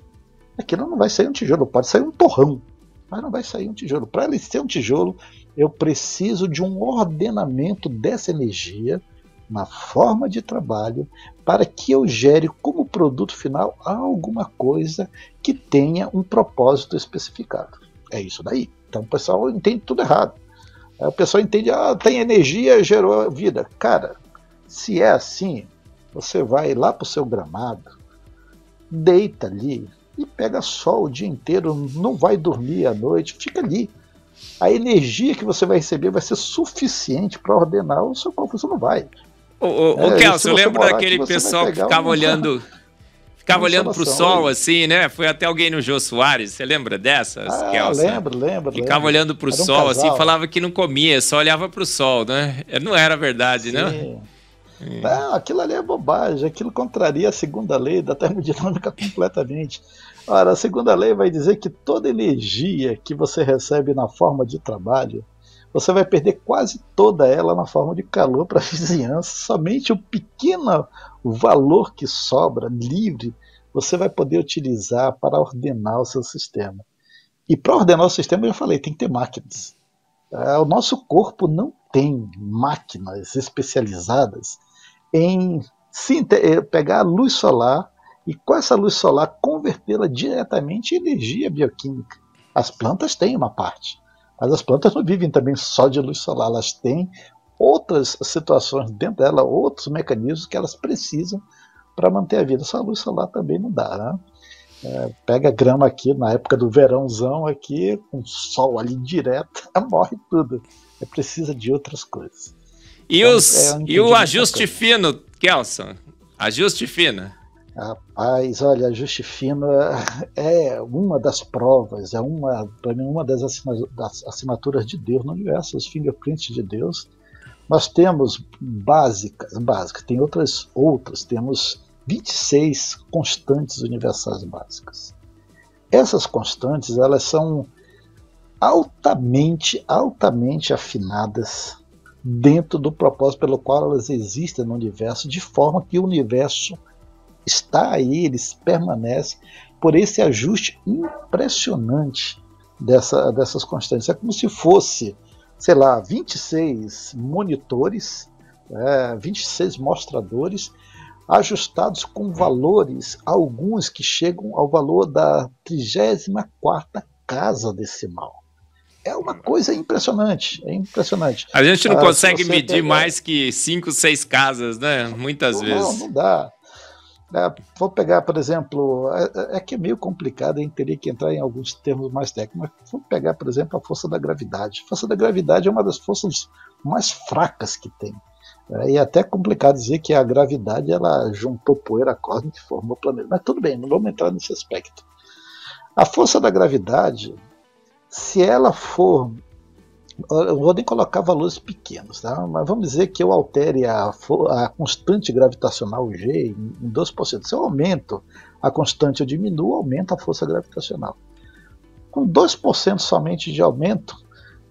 aquilo não vai sair um tijolo, pode sair um torrão, mas não vai sair um tijolo. Para ele ser um tijolo, eu preciso de um ordenamento dessa energia na forma de trabalho para que eu gere como produto final alguma coisa que tenha um propósito especificado. É isso daí. Então o pessoal entende tudo errado. Aí o pessoal entende, tem energia, gerou vida. Cara, se é assim, você vai lá para o seu gramado, deita ali e pega sol o dia inteiro, não vai dormir à noite, fica ali. A energia que você vai receber vai ser suficiente para ordenar o seu corpo, você não vai. Ô Kelson, eu lembro daquele pessoal que ficava olhando... Ficava olhando pro sol, assim, né? Foi até alguém no Jô Soares. Você lembra dessas, Kelson? Lembro. Ficava olhando pro sol, assim, falava que não comia, só olhava pro sol, né? Não era verdade, sim, né? Não, aquilo ali é bobagem. Aquilo contraria a segunda lei da termodinâmica completamente. Ora, a segunda lei vai dizer que toda energia que você recebe na forma de trabalho, você vai perder quase toda ela na forma de calor para a vizinhança. Somente o pequeno valor que sobra, livre, você vai poder utilizar para ordenar o seu sistema. E para ordenar o sistema, eu já falei, tem que ter máquinas. O nosso corpo não tem máquinas especializadas em pegar a luz solar e com essa luz solar convertê-la diretamente em energia bioquímica. As plantas têm uma parte, mas as plantas não vivem também só de luz solar, elas têm outras situações dentro dela, outros mecanismos que elas precisam para manter a vida. Só a luz solar também não dá, né? Pega grama aqui na época do verãozão aqui, com sol ali direto, morre tudo. Precisa de outras coisas. E, então, e o ajuste fino, Kelson? Ajuste fino? Rapaz, olha, ajuste fino é uma das provas, para mim, uma das assinaturas de Deus no universo, os fingerprints de Deus. Nós temos básicas, tem outras, temos 26 constantes universais básicas. Essas constantes, elas são altamente afinadas dentro do propósito pelo qual elas existem no universo, de forma que o universo está aí, eles permanecem por esse ajuste impressionante dessas constantes. É como se fosse, sei lá, 26 monitores, 26 mostradores, ajustados com valores, alguns que chegam ao valor da 34ª casa decimal. É uma coisa impressionante, é impressionante. A gente não consegue medir pega... mais que 5, 6 casas, né? Muitas vezes. Não dá. Vou pegar, por exemplo, que é meio complicado, a gente teria que entrar em alguns termos mais técnicos, mas vamos pegar, por exemplo, a força da gravidade. A força da gravidade é uma das forças mais fracas que tem. E é até complicado dizer que a gravidade ela juntou poeira cósmica e formou o planeta. Mas tudo bem, não vamos entrar nesse aspecto. A força da gravidade, se ela for... Eu vou nem colocar valores pequenos, tá? Mas vamos dizer que eu altere a constante gravitacional G em 2%. Se eu aumento a constante, eu diminuo, aumenta a força gravitacional. Com 2% somente de aumento,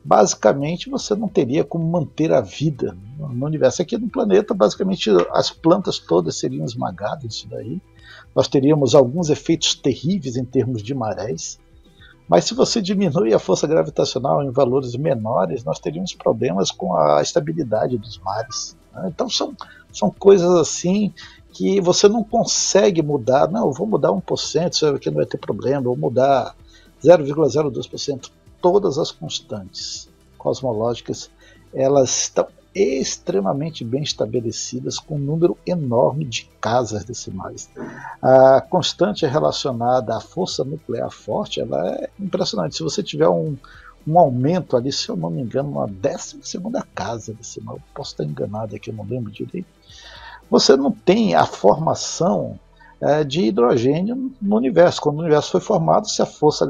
basicamente você não teria como manter a vida no universo. Aqui no planeta, basicamente as plantas todas seriam esmagadas, isso daí. Nós teríamos alguns efeitos terríveis em termos de marés. Mas se você diminui a força gravitacional em valores menores, nós teríamos problemas com a estabilidade dos mares. Né? Então são coisas assim que você não consegue mudar. Não, eu vou mudar 1%, isso aqui não vai ter problema, vou mudar 0,02%. Todas as constantes cosmológicas, elas estão extremamente bem estabelecidas, com um número enorme de casas decimais. A constante relacionada à força nuclear forte, ela é impressionante. Se você tiver um aumento ali, se eu não me engano, uma 12ª casa decimal, posso estar enganado aqui, eu não lembro direito, você não tem a formação de hidrogênio no universo. Quando o universo foi formado, se a força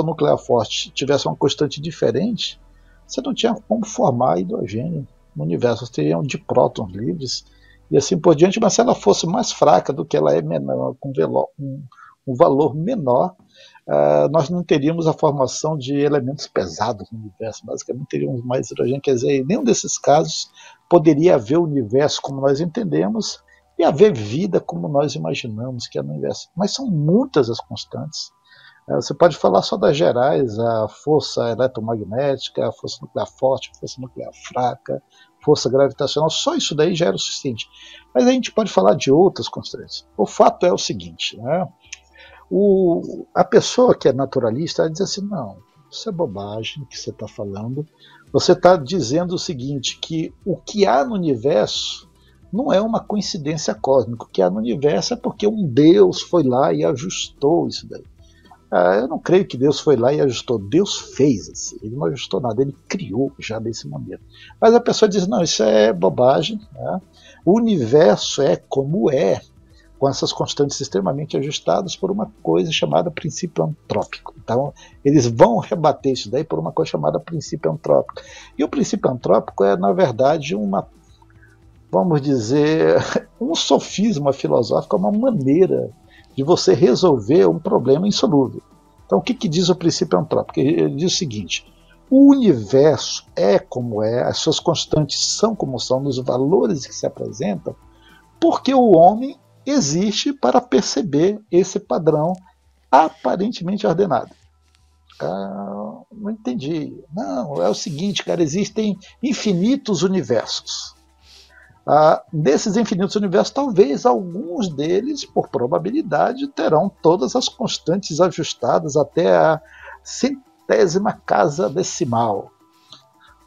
nuclear forte tivesse uma constante diferente, você não tinha como formar hidrogênio no universo. Você teria diprótons livres e assim por diante, mas se ela fosse mais fraca do que ela é menor, com um valor menor, nós não teríamos a formação de elementos pesados no universo. Basicamente teríamos mais hidrogênio. Quer dizer, em nenhum desses casos poderia haver o universo como nós entendemos e haver vida como nós imaginamos que é no universo. Mas são muitas as constantes. Você pode falar só das gerais, a força eletromagnética, a força nuclear forte, a força nuclear fraca, força gravitacional, só isso daí já era o suficiente. Mas a gente pode falar de outras constantes. O fato é o seguinte, né? A pessoa que é naturalista ela diz assim, não, isso é bobagem que você está falando. Você está dizendo o seguinte, que o que há no universo não é uma coincidência cósmica. O que há no universo é porque um Deus foi lá e ajustou isso daí. Eu não creio que Deus foi lá e ajustou. Deus fez assim. Ele não ajustou nada, ele criou já desse momento. Mas a pessoa diz, não, isso é bobagem. Né? O universo é como é, com essas constantes extremamente ajustadas por uma coisa chamada princípio antrópico. Então, eles vão rebater isso daí por uma coisa chamada princípio antrópico. E o princípio antrópico é, na verdade, vamos dizer, um sofisma filosófico, uma maneira de você resolver um problema insolúvel. Então, o que diz o princípio antrópico? Ele diz o seguinte, o universo é como é, as suas constantes são como são, nos valores que se apresentam, porque o homem existe para perceber esse padrão aparentemente ordenado. Não entendi. Não, é o seguinte, cara, existem infinitos universos. Desses infinitos universos, talvez alguns deles, por probabilidade, terão todas as constantes ajustadas até a 100ª casa decimal.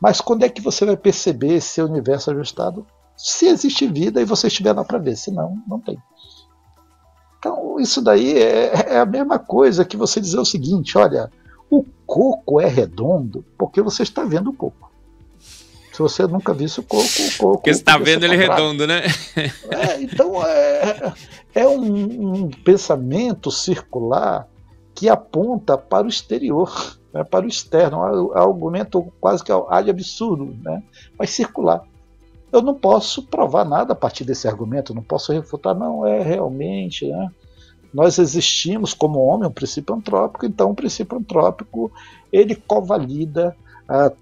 Mas quando é que você vai perceber esse universo ajustado? Se existe vida e você estiver lá para ver, senão não tem. Então isso daí é a mesma coisa que você dizer o seguinte, olha, o coco é redondo porque você está vendo o coco. Se você nunca viu o coco... Porque você está vendo ele redondo, né? Então é um pensamento circular que aponta para o exterior, né, para o externo. É um argumento quase que ad absurdo, né, mas circular. Eu não posso provar nada a partir desse argumento, não posso refutar, não, realmente... Né, nós existimos como homem, um princípio antrópico, então o princípio antrópico ele covalida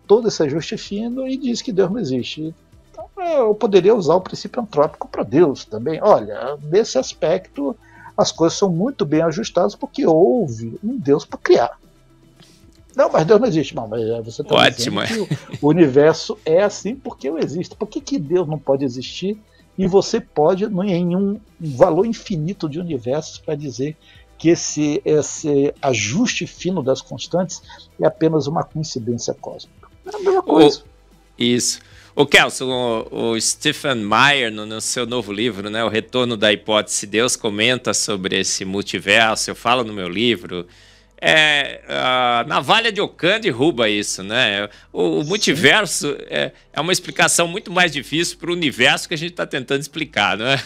todo esse ajuste fino e diz que Deus não existe. Então, eu poderia usar o princípio antrópico para Deus também. Olha, nesse aspecto as coisas são muito bem ajustadas porque houve um Deus para criar. Não, mas Deus não existe. Não, mas você está dizendo que o universo é assim porque eu existo. Por que Deus não pode existir e você pode em um valor infinito de universos para dizer que esse ajuste fino das constantes é apenas uma coincidência cósmica. É a mesma coisa. Isso. O Kelson, o Stephen Meyer, no seu novo livro, né, O Retorno da Hipótese de Deus, comenta sobre esse multiverso. Eu falo no meu livro. A navalha de Ockham derruba isso, né? O multiverso é uma explicação muito mais difícil para o universo que a gente está tentando explicar, né?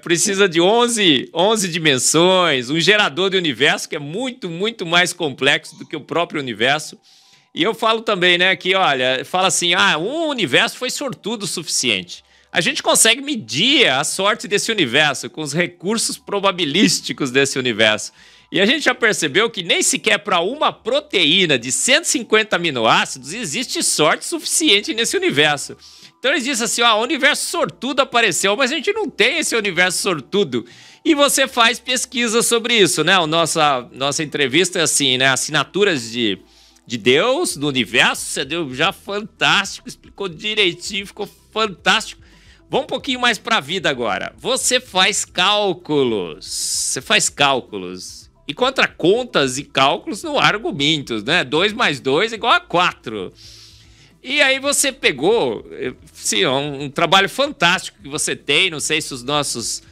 Precisa de 11 dimensões, um gerador de universo que é muito, muito mais complexo do que o próprio universo. E eu falo também, né, que, olha, fala assim, um universo foi sortudo o suficiente. A gente consegue medir a sorte desse universo com os recursos probabilísticos desse universo. E a gente já percebeu que nem sequer para uma proteína de 150 aminoácidos existe sorte suficiente nesse universo. Então eles dizem assim, o universo sortudo apareceu, mas a gente não tem esse universo sortudo. E você faz pesquisa sobre isso, né? Nossa entrevista é assim, né? Assinaturas de Deus, do universo, você deu já fantástico, explicou direitinho, ficou fantástico. Vamos um pouquinho mais para a vida agora. Você faz cálculos. E contra contas e cálculos não há argumentos, né? 2 mais 2 igual a 4. E aí você pegou, sim, um trabalho fantástico que você tem, não sei se os nossos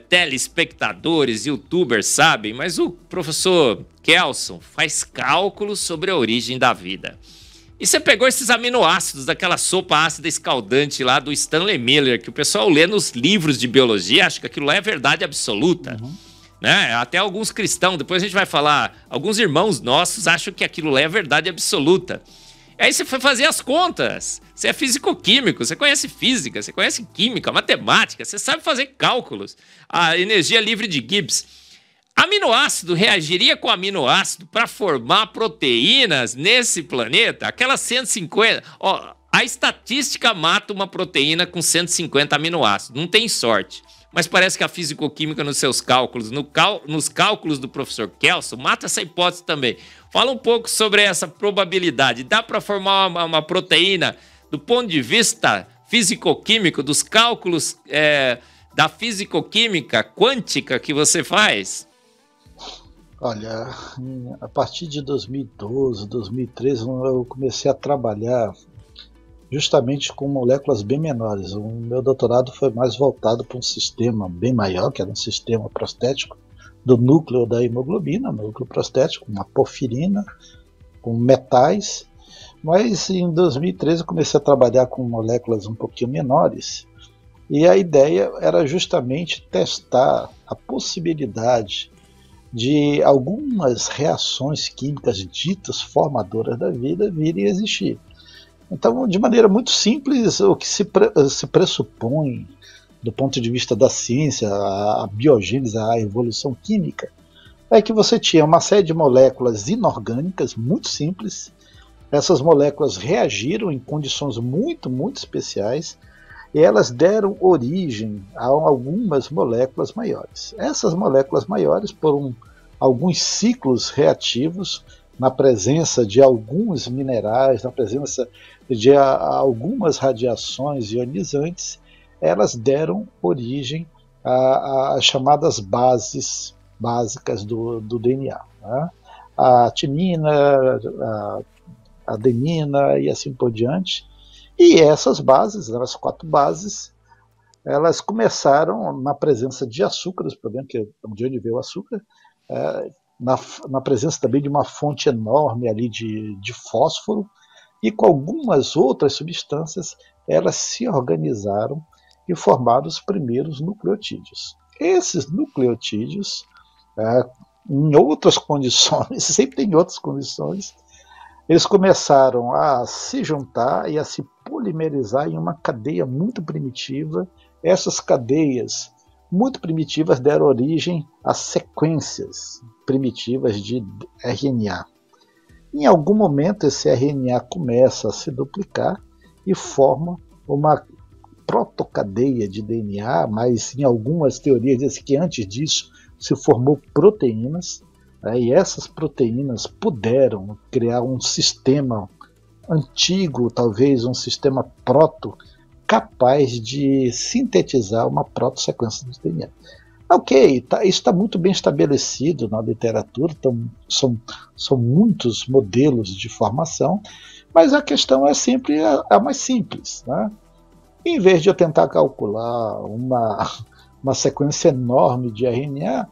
telespectadores, youtubers sabem, mas o professor Kelson faz cálculos sobre a origem da vida. E você pegou esses aminoácidos daquela sopa ácida escaldante lá do Stanley Miller, que o pessoal lê nos livros de biologia, acha que aquilo lá é verdade absoluta. Né? Até alguns cristãos, depois a gente vai falar, alguns irmãos nossos acham que aquilo lá é verdade absoluta. Aí você foi fazer as contas, você é físico-químico, você conhece física, você conhece química, matemática, você sabe fazer cálculos, a energia livre de Gibbs. Aminoácido reagiria com aminoácido para formar proteínas nesse planeta? Aquelas 150... a estatística mata uma proteína com 150 aminoácidos, não tem sorte. Mas parece que a fisicoquímica nos seus cálculos, nos cálculos do professor Kelson, mata essa hipótese também. Fala um pouco sobre essa probabilidade. Dá para formar uma proteína do ponto de vista fisicoquímico, dos cálculos da fisicoquímica quântica que você faz? Olha, a partir de 2012, 2013, eu comecei a trabalhar justamente com moléculas bem menores. O meu doutorado foi mais voltado para um sistema bem maior, que era um sistema prostético do núcleo da hemoglobina, núcleo prostético, uma porfirina, com metais. Mas em 2013 eu comecei a trabalhar com moléculas um pouquinho menores. E a ideia era justamente testar a possibilidade de algumas reações químicas ditas formadoras da vida virem a existir. Então, de maneira muito simples, o que se pressupõe do ponto de vista da ciência, a biogênese, a evolução química, é que você tinha uma série de moléculas inorgânicas muito simples. Essas moléculas reagiram em condições muito, muito especiais e elas deram origem a algumas moléculas maiores. Essas moléculas maiores, por alguns ciclos reativos, na presença de alguns minerais, na presença de algumas radiações ionizantes, elas deram origem às chamadas bases básicas do DNA. Né? A timina, a adenina e assim por diante. E essas bases, as 4 bases, elas começaram na presença de açúcares, por exemplo, que é de onde veio o açúcar, na presença também de uma fonte enorme ali de fósforo, e com algumas outras substâncias, elas se organizaram e formaram os primeiros nucleotídeos. Esses nucleotídeos, em outras condições, sempre tem outras condições, eles começaram a se juntar e a se polimerizar em uma cadeia muito primitiva. Essas cadeias muito primitivas deram origem a sequências primitivas de RNA. Em algum momento esse RNA começa a se duplicar e forma uma protocadeia de DNA, mas em algumas teorias dizem que antes disso se formou proteínas, e essas proteínas puderam criar um sistema antigo, talvez um sistema proto, capaz de sintetizar uma protosequência de DNA. Ok, isso está muito bem estabelecido na literatura, então são muitos modelos de formação, mas a questão é sempre a mais simples. Né? Em vez de eu tentar calcular uma sequência enorme de RNA,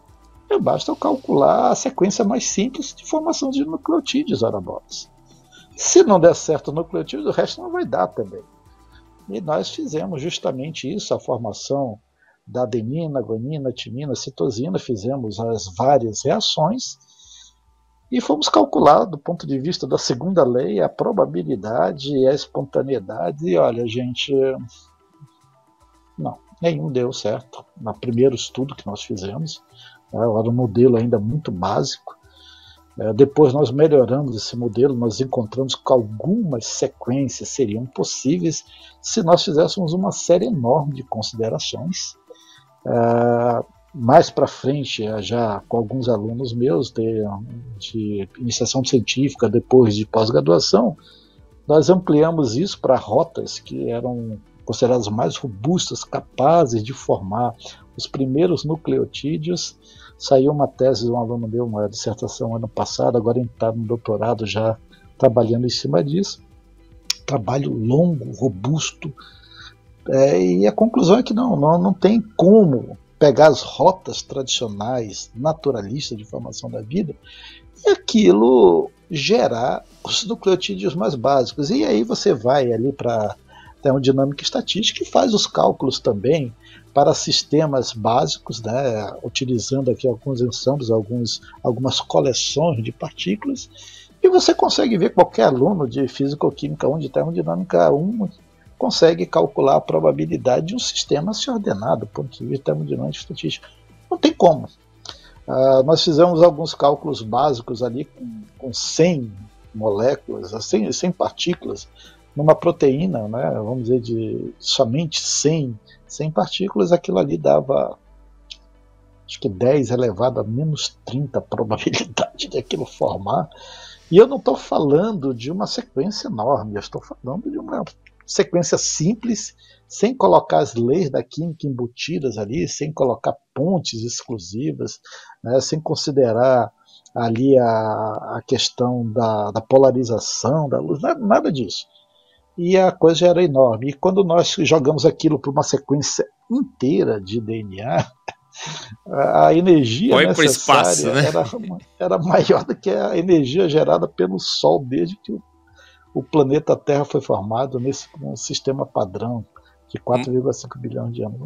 basta eu calcular a sequência mais simples de formação de nucleotídeos anabolos. Se não der certo o nucleotídeo, o resto não vai dar também. E nós fizemos justamente isso, a formação da adenina, guanina, timina, citosina, fizemos as várias reações e fomos calcular, do ponto de vista da segunda lei, a probabilidade e a espontaneidade. E olha, gente, não, nenhum deu certo. No primeiro estudo que nós fizemos, era um modelo ainda muito básico. Depois nós melhoramos esse modelo, nós encontramos que algumas sequências seriam possíveis se nós fizéssemos uma série enorme de considerações. Mais para frente, já com alguns alunos meus de iniciação científica, depois de pós-graduação, nós ampliamos isso para rotas que eram consideradas mais robustas, capazes de formar os primeiros nucleotídeos. Saiu uma tese de um aluno meu, uma dissertação ano passado, agora ele está no doutorado já trabalhando em cima disso. Trabalho longo, robusto, e a conclusão é que não tem como pegar as rotas tradicionais, naturalistas de formação da vida, e aquilo gerar os nucleotídeos mais básicos. E aí você vai ali para termodinâmica e estatística e faz os cálculos também para sistemas básicos, né, utilizando aqui alguns ensembles, algumas coleções de partículas, e você consegue ver, qualquer aluno de físico-química 1, de termodinâmica 1, consegue calcular a probabilidade de um sistema se ordenar do ponto de vista termodinâmico e estatístico. Não tem como. Nós fizemos alguns cálculos básicos ali com 100 moléculas, 100 partículas, numa proteína, né, vamos dizer, de somente 100 partículas, aquilo ali dava, acho que 10 elevado a menos 30 probabilidade de aquilo formar. E eu não estou falando de uma sequência enorme, eu estou falando de uma sequência simples, sem colocar as leis da química embutidas ali, sem colocar pontes exclusivas, né, sem considerar ali a questão da polarização da luz, nada disso. E a coisa já era enorme. E quando nós jogamos aquilo para uma sequência inteira de DNA, a energia foi necessária espaço, né? era maior do que a energia gerada pelo Sol desde que o planeta Terra foi formado nesse sistema padrão de 4,5 bilhões de anos.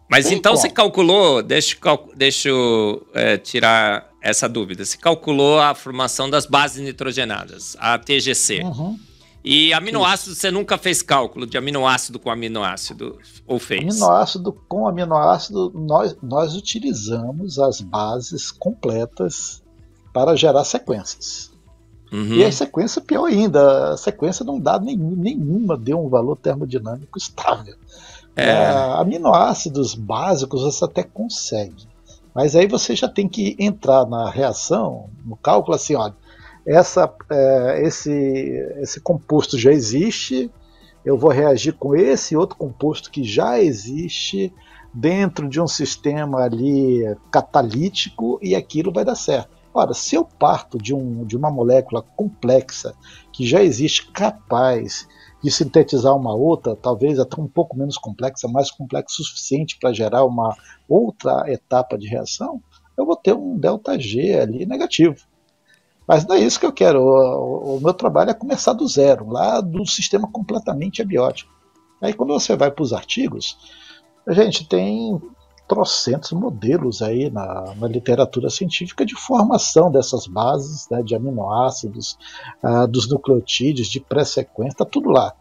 Mas então você calculou, deixa eu tirar essa dúvida, você calculou a formação das bases nitrogenadas, a TGC. Uhum. E aminoácido, você nunca fez cálculo de aminoácido com aminoácido? Ou fez? Aminoácido com aminoácido, nós utilizamos as bases completas para gerar sequências. Uhum. E a sequência, pior ainda, a sequência não dá nenhuma, deu um valor termodinâmico estável. Aminoácidos básicos você até consegue. Mas aí você já tem que entrar na reação, no cálculo, assim, olha, esse composto já existe, eu vou reagir com esse outro composto que já existe dentro de um sistema ali catalítico e aquilo vai dar certo. Ora, se eu parto de uma molécula complexa que já existe, capaz de sintetizar uma outra, talvez até um pouco menos complexa, mais complexa o suficiente para gerar uma outra etapa de reação, eu vou ter um ΔG ali negativo. Mas não é isso que eu quero. O meu trabalho é começar do zero, lá do sistema completamente abiótico. Aí quando você vai para os artigos, a gente tem trocentos modelos aí na literatura científica de formação dessas bases, né, de aminoácidos, dos nucleotídeos, de pré-sequência, está tudo lá.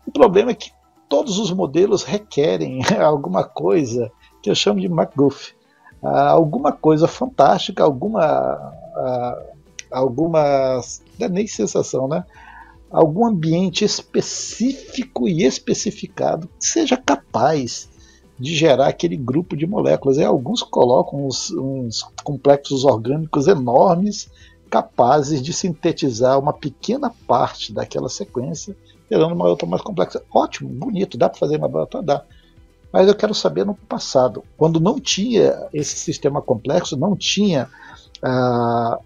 O problema é que todos os modelos requerem alguma coisa que eu chamo de MacGuff, alguma coisa fantástica, alguma não é nem sensação, né? Algum ambiente específico e especificado que seja capaz de gerar aquele grupo de moléculas. E alguns colocam uns complexos orgânicos enormes capazes de sintetizar uma pequena parte daquela sequência, gerando uma outra mais complexa. Ótimo, bonito, dá para fazer na laboratório? Dá. Mas eu quero saber no passado, quando não tinha esse sistema complexo, não tinha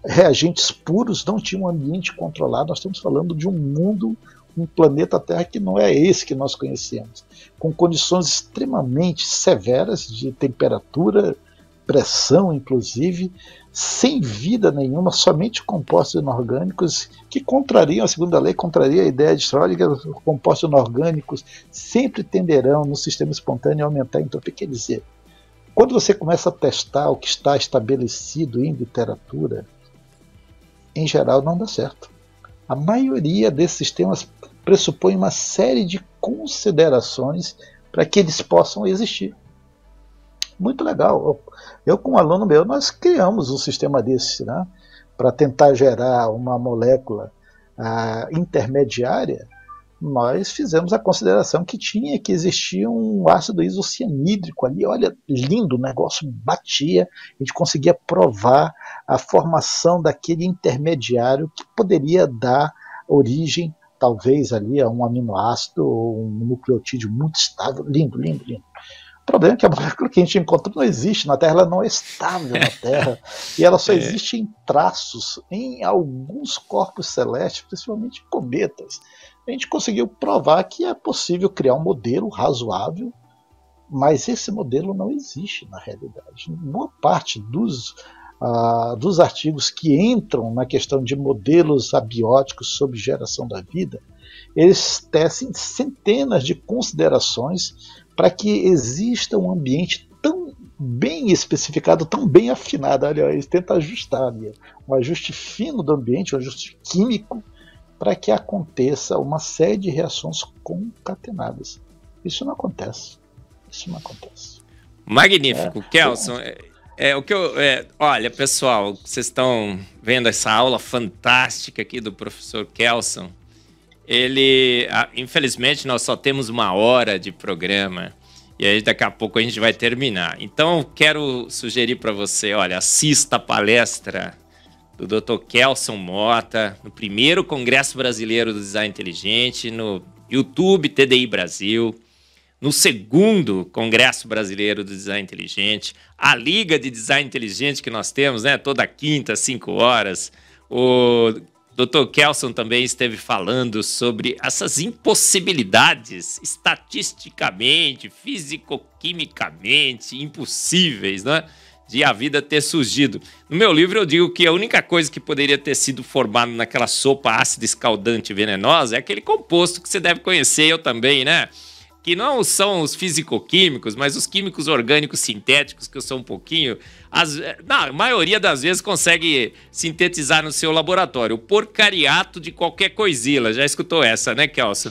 reagentes puros, não tinha um ambiente controlado. Nós estamos falando de um mundo, um planeta Terra que não é esse que nós conhecemos, com condições extremamente severas de temperatura, pressão, inclusive, sem vida nenhuma, somente compostos inorgânicos, que contrariam a segunda lei, contraria a ideia de Schrödinger. Os compostos inorgânicos sempre tenderão no sistema espontâneo a aumentar a entropia. Quer dizer, quando você começa a testar o que está estabelecido em literatura, em geral não dá certo. A maioria desses sistemas pressupõe uma série de considerações para que eles possam existir. Muito legal. Eu com um aluno meu, nós criamos um sistema desse, né, para tentar gerar uma molécula intermediária. Nós fizemos a consideração que tinha que existir um ácido isocianídrico ali. Olha, lindo, o negócio batia, a gente conseguia provar a formação daquele intermediário que poderia dar origem, talvez, ali a um aminoácido ou um nucleotídeo muito estável. Lindo, lindo, lindo. O problema é que a molécula que a gente encontrou não existe na Terra, ela não é estável na Terra, e ela só existe em traços, em alguns corpos celestes, principalmente cometas. A gente conseguiu provar que é possível criar um modelo razoável, mas esse modelo não existe na realidade. Boa parte dos artigos que entram na questão de modelos abióticos sobre geração da vida, eles tecem centenas de considerações para que exista um ambiente tão bem especificado, tão bem afinado. Olha, eles tentam ajustar ali, um ajuste fino do ambiente, um ajuste químico, para que aconteça uma série de reações concatenadas. Isso não acontece. Isso não acontece. Magnífico, Kelson. Olha, pessoal, vocês estão vendo essa aula fantástica aqui do professor Kelson. Infelizmente, nós só temos 1 hora de programa e aí daqui a pouco a gente vai terminar. Então, quero sugerir para você, olha, assista a palestra do Dr. Kelson Mota no 1º Congresso Brasileiro do Design Inteligente, no YouTube TDI Brasil, no 2º Congresso Brasileiro do Design Inteligente, a Liga de Design Inteligente que nós temos, né, toda quinta, às 5 horas. O Dr. Kelson também esteve falando sobre essas impossibilidades estatisticamente, físico-quimicamente impossíveis, né, de a vida ter surgido. No meu livro eu digo que a única coisa que poderia ter sido formada naquela sopa ácida escaldante venenosa é aquele composto que você deve conhecer, eu também, né? Que não são os físico-químicos, mas os químicos orgânicos sintéticos, que eu sou um pouquinho... a maioria das vezes consegue sintetizar no seu laboratório. O porcariato de qualquer coisila. Já escutou essa, né, Kelson?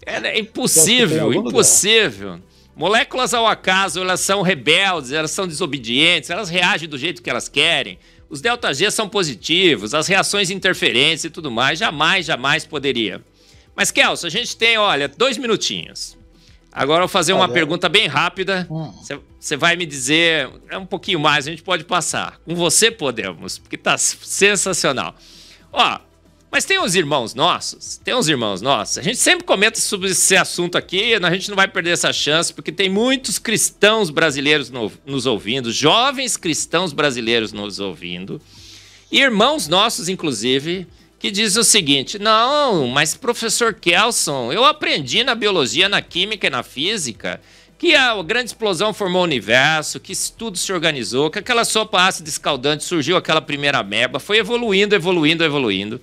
É impossível, impossível. Moléculas ao acaso, elas são rebeldes, elas são desobedientes, elas reagem do jeito que elas querem. Os ΔG são positivos, as reações interferentes e tudo mais. Jamais poderia. Mas, Kelson, a gente tem, olha, 2 minutinhos. Agora eu vou fazer uma pergunta bem rápida. Você vai me dizer, um pouquinho mais, a gente pode passar. Com você podemos, porque tá sensacional. Ó, mas tem uns irmãos nossos, a gente sempre comenta sobre esse assunto aqui, a gente não vai perder essa chance, porque tem muitos cristãos brasileiros nos ouvindo, jovens cristãos brasileiros nos ouvindo, e irmãos nossos, inclusive, que diz o seguinte: não, mas professor Kelson, eu aprendi na biologia, na química e na física que a grande explosão formou o universo, que tudo se organizou, que aquela sopa ácida escaldante surgiu aquela primeira ameba, foi evoluindo.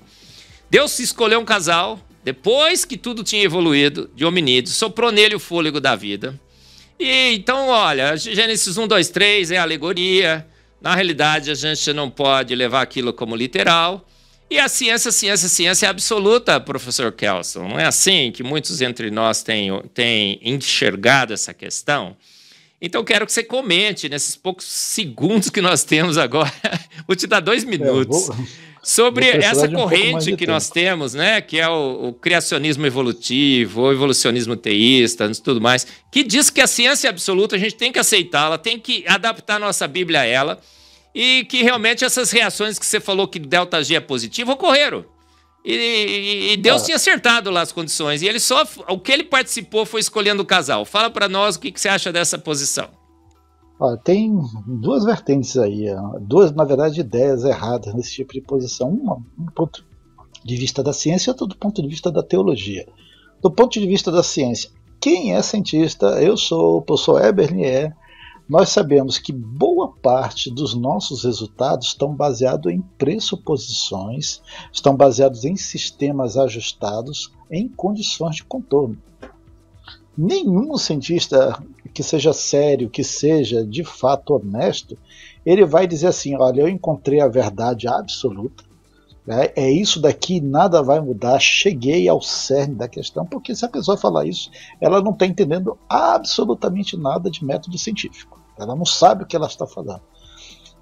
Deus se escolheu um casal, depois que tudo tinha evoluído, de hominídeos, soprou nele o fôlego da vida. E então, olha, Gênesis 1, 2, 3 é alegoria, na realidade a gente não pode levar aquilo como literal. E a ciência é absoluta, professor Kelson. Não é assim que muitos entre nós têm enxergado essa questão? Então, quero que você comente, nesses poucos segundos que nós temos agora, vou te dar 2 minutos, sobre essa corrente que nós temos, né, que é o criacionismo evolutivo, o evolucionismo teísta e tudo mais, que diz que a ciência é absoluta, a gente tem que aceitá-la, tem que adaptar nossa Bíblia a ela, e que realmente essas reações que você falou que ΔG é positivo ocorreram. E Deus tinha acertado lá as condições. E ele o que ele participou foi escolhendo o casal. Fala para nós o que você acha dessa posição. Tem duas vertentes aí, duas, na verdade, ideias erradas nesse tipo de posição. Uma do ponto de vista da ciência e outra do ponto de vista da teologia. Do ponto de vista da ciência, quem é cientista? Eu sou, o professor Eberlin Nós sabemos que boa parte dos nossos resultados estão baseados em pressuposições, estão baseados em sistemas ajustados em condições de contorno. Nenhum cientista que seja sério, que seja de fato honesto, ele vai dizer assim, olha, eu encontrei a verdade absoluta, é isso daqui, nada vai mudar, cheguei ao cerne da questão, porque se a pessoa falar isso, ela não está entendendo absolutamente nada de método científico. Ela não sabe o que ela está falando.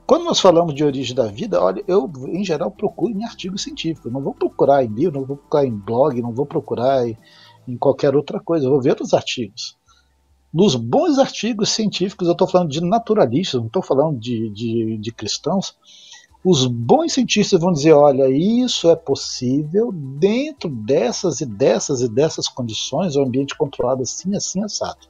Quando nós falamos de origem da vida, olha, eu em geral procuro em artigos científicos, não vou procurar em livro, não vou procurar em blog, não vou procurar em qualquer outra coisa, eu vou ver os artigos. Nos bons artigos científicos, eu estou falando de naturalistas, não estou falando de cristãos, os bons cientistas vão dizer, olha, isso é possível dentro dessas e dessas condições, o ambiente controlado assim, assado.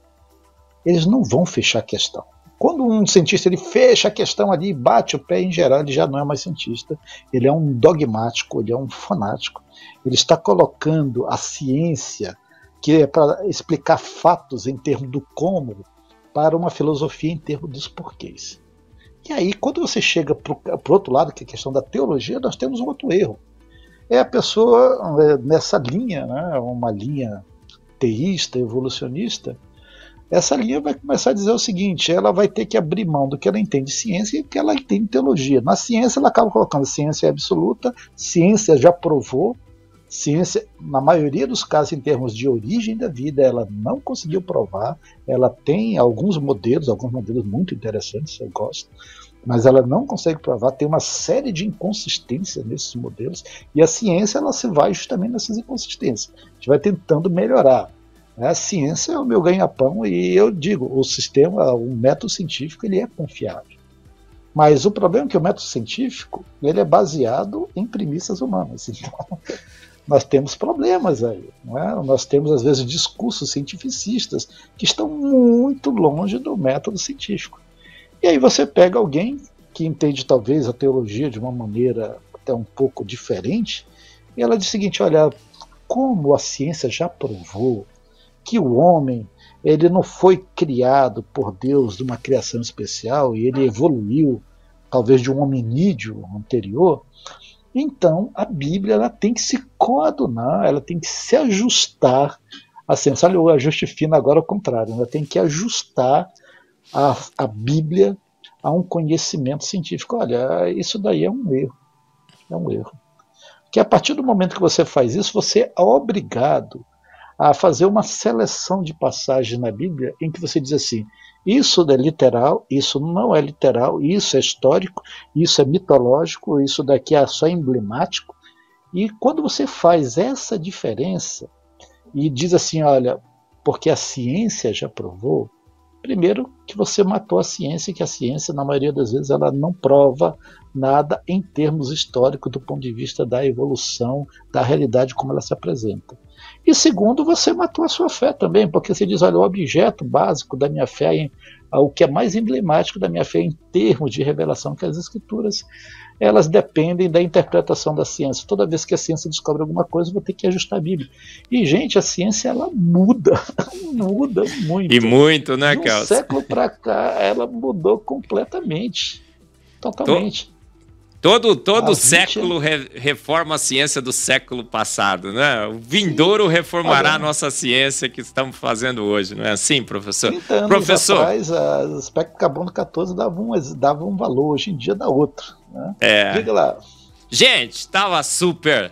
Eles não vão fechar a questão. Quando um cientista ele fecha a questão ali e bate o pé, em geral, ele já não é mais cientista, ele é um dogmático, ele é um fanático. Ele está colocando a ciência, que é para explicar fatos em termos do como, para uma filosofia em termos dos porquês. E aí, quando você chega para o outro lado, que é a questão da teologia, nós temos um outro erro. É a pessoa nessa linha, né, uma linha teísta, evolucionista, essa linha vai começar a dizer o seguinte, ela vai ter que abrir mão do que ela entende de ciência e do que ela entende de teologia. Na ciência, ela acaba colocando ciência absoluta, ciência já provou, ciência, na maioria dos casos, em termos de origem da vida, ela não conseguiu provar, ela tem alguns modelos muito interessantes, eu gosto, mas ela não consegue provar, tem uma série de inconsistências nesses modelos, e a ciência ela se vai justamente nessas inconsistências. A gente vai tentando melhorar. A ciência é o meu ganha-pão, e eu digo, o sistema, o método científico, ele é confiável. Mas o problema é que o método científico ele é baseado em premissas humanas. Então, nós temos problemas aí. Não é? Nós temos, às vezes, discursos cientificistas que estão muito longe do método científico. E aí você pega alguém que entende, talvez, a teologia de uma maneira até um pouco diferente, e ela diz o seguinte, olha, como a ciência já provou que o homem ele não foi criado por Deus de uma criação especial e ele evoluiu talvez de um hominídeo anterior, então a Bíblia ela tem que se coadunar, ela tem que se ajustar à ciência. Olha o ajuste fino agora ao contrário, ela tem que ajustar a Bíblia a um conhecimento científico. Olha, isso daí é um erro. É um erro. Porque a partir do momento que você faz isso, você é obrigado a fazer uma seleção de passagens na Bíblia em que você diz assim, isso é literal, isso não é literal, isso é histórico, isso é mitológico, isso daqui é só emblemático. E quando você faz essa diferença e diz assim, olha, porque a ciência já provou, primeiro que você matou a ciência, que a ciência, na maioria das vezes, ela não prova nada em termos históricos do ponto de vista da evolução, da realidade como ela se apresenta. E segundo, você matou a sua fé também, porque você diz, olha, o objeto básico da minha fé, o que é mais emblemático da minha fé em termos de revelação, que as escrituras, elas dependem da interpretação da ciência. Toda vez que a ciência descobre alguma coisa, eu vou ter que ajustar a Bíblia. E, gente, a ciência, ela muda, muda muito. E muito, né, Kelso? De um século para cá, ela mudou completamente, totalmente. Todo século reforma a ciência do século passado, né? O vindouro reformará a nossa ciência que estamos fazendo hoje, não é assim, professor? 30 anos professor atrás, o espectro carbono 14 dava um valor, hoje em dia dá outro. Né? Diga lá. Gente, estava super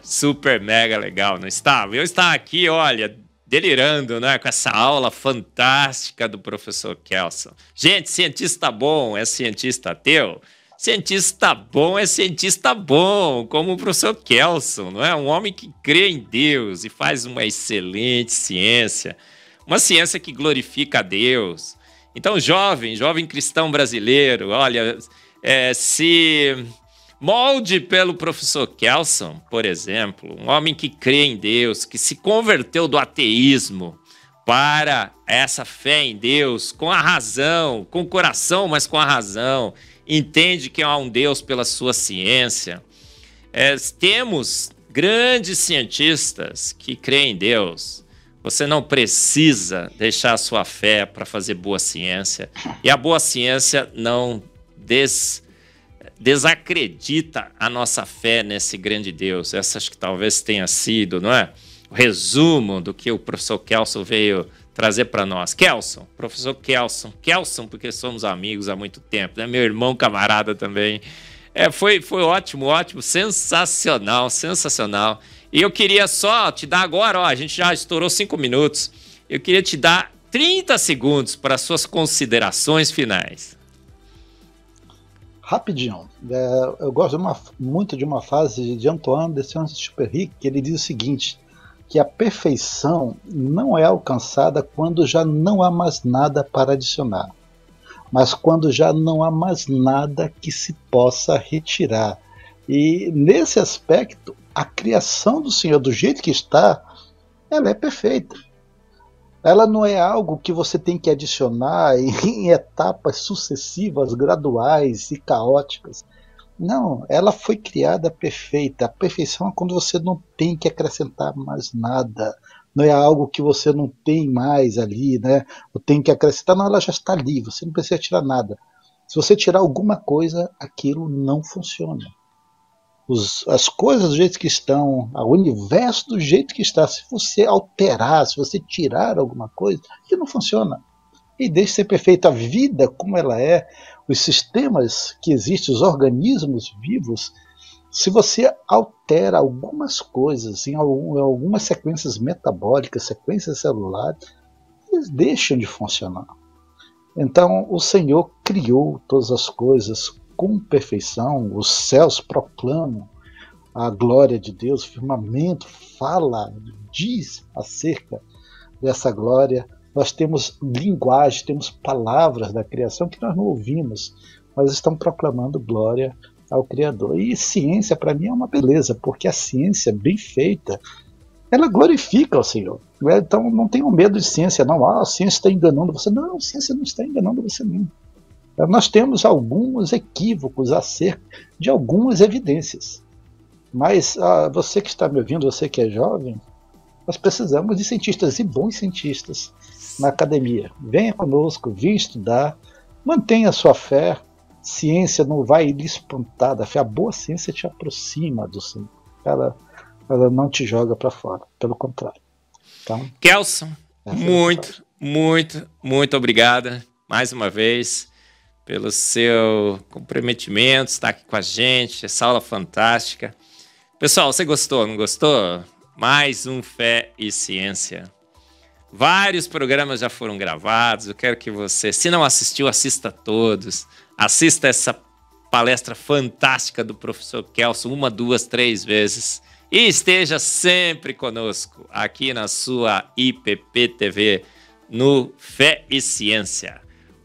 mega legal, não estava? Eu estava aqui, olha, delirando, né, com essa aula fantástica do professor Kelso. Gente, cientista bom é cientista ateu? Cientista bom é cientista bom, como o professor Kelso, não é? Um homem que crê em Deus e faz uma excelente ciência, uma ciência que glorifica a Deus. Então, jovem cristão brasileiro, olha, se Molde pelo professor Kelson, por exemplo, um homem que crê em Deus, que se converteu do ateísmo para essa fé em Deus, com a razão, com o coração, mas com a razão, entende que há um Deus pela sua ciência. Temos grandes cientistas que creem em Deus. Você não precisa deixar a sua fé para fazer boa ciência. E a boa ciência não desacredita a nossa fé nesse grande Deus. Essa acho que talvez tenha sido, não é? O resumo do que o professor Kelson veio trazer para nós. Kelson, professor Kelson, porque somos amigos há muito tempo, né? Meu irmão camarada também. Foi ótimo, sensacional. E eu queria só te dar agora, a gente já estourou 5 minutos, eu queria te dar 30 segundos para suas considerações finais. Rapidinho. Eu gosto muito de uma frase de Antoine de Saint-Exupéry, que ele diz o seguinte, que a perfeição não é alcançada quando já não há mais nada para adicionar, mas quando já não há mais nada que se possa retirar. E nesse aspecto, a criação do Senhor, do jeito que está, ela é perfeita. Ela não é algo que você tem que adicionar em etapas sucessivas, graduais e caóticas. Não, ela foi criada perfeita. A perfeição é quando você não tem que acrescentar mais nada. Não é algo que você não tem mais ali, né? Ou tem que acrescentar. Não, ela já está ali, você não precisa tirar nada. Se você tirar alguma coisa, aquilo não funciona. As coisas do jeito que estão, o universo do jeito que está, se você alterar, se você tirar alguma coisa, aquilo não funciona. E deixa de ser perfeito. A vida como ela é, os sistemas que existem, os organismos vivos, se você altera algumas coisas em algumas sequências metabólicas, sequências celulares, eles deixam de funcionar. Então o Senhor criou todas as coisas com perfeição, os céus proclamam a glória de Deus, o firmamento fala, diz acerca dessa glória. Nós temos linguagem, temos palavras da criação que nós não ouvimos, mas estão proclamando glória ao Criador. E ciência, para mim, é uma beleza, porque a ciência bem feita, ela glorifica ao Senhor. Então não tenham medo de ciência, não. A ciência está enganando você. Não, a ciência não está enganando você, não. Nós temos alguns equívocos acerca de algumas evidências. Mas você que está me ouvindo, você que é jovem, nós precisamos de cientistas e bons cientistas na academia. Venha conosco, venha estudar, mantenha a sua fé. Ciência não vai lhe espantar da fé. A boa ciência te aproxima do Senhor. Ela não te joga para fora, pelo contrário. Então, Kelson, muito obrigada mais uma vez pelo seu comprometimento, estar aqui com a gente, essa aula fantástica. Pessoal, você gostou, não gostou? Mais um Fé e Ciência. Vários programas já foram gravados, eu quero que você, se não assistiu, assista todos. Assista essa palestra fantástica do professor Kelson 1, 2, 3 vezes. E esteja sempre conosco, aqui na sua IPP TV, no Fé e Ciência.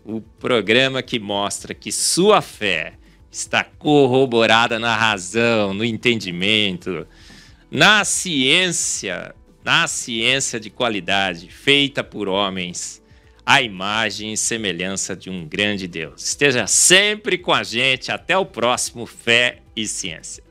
O programa que mostra que sua fé está corroborada na razão, no entendimento, na ciência de qualidade, feita por homens, à imagem e semelhança de um grande Deus. Esteja sempre com a gente. Até o próximo Fé e Ciência.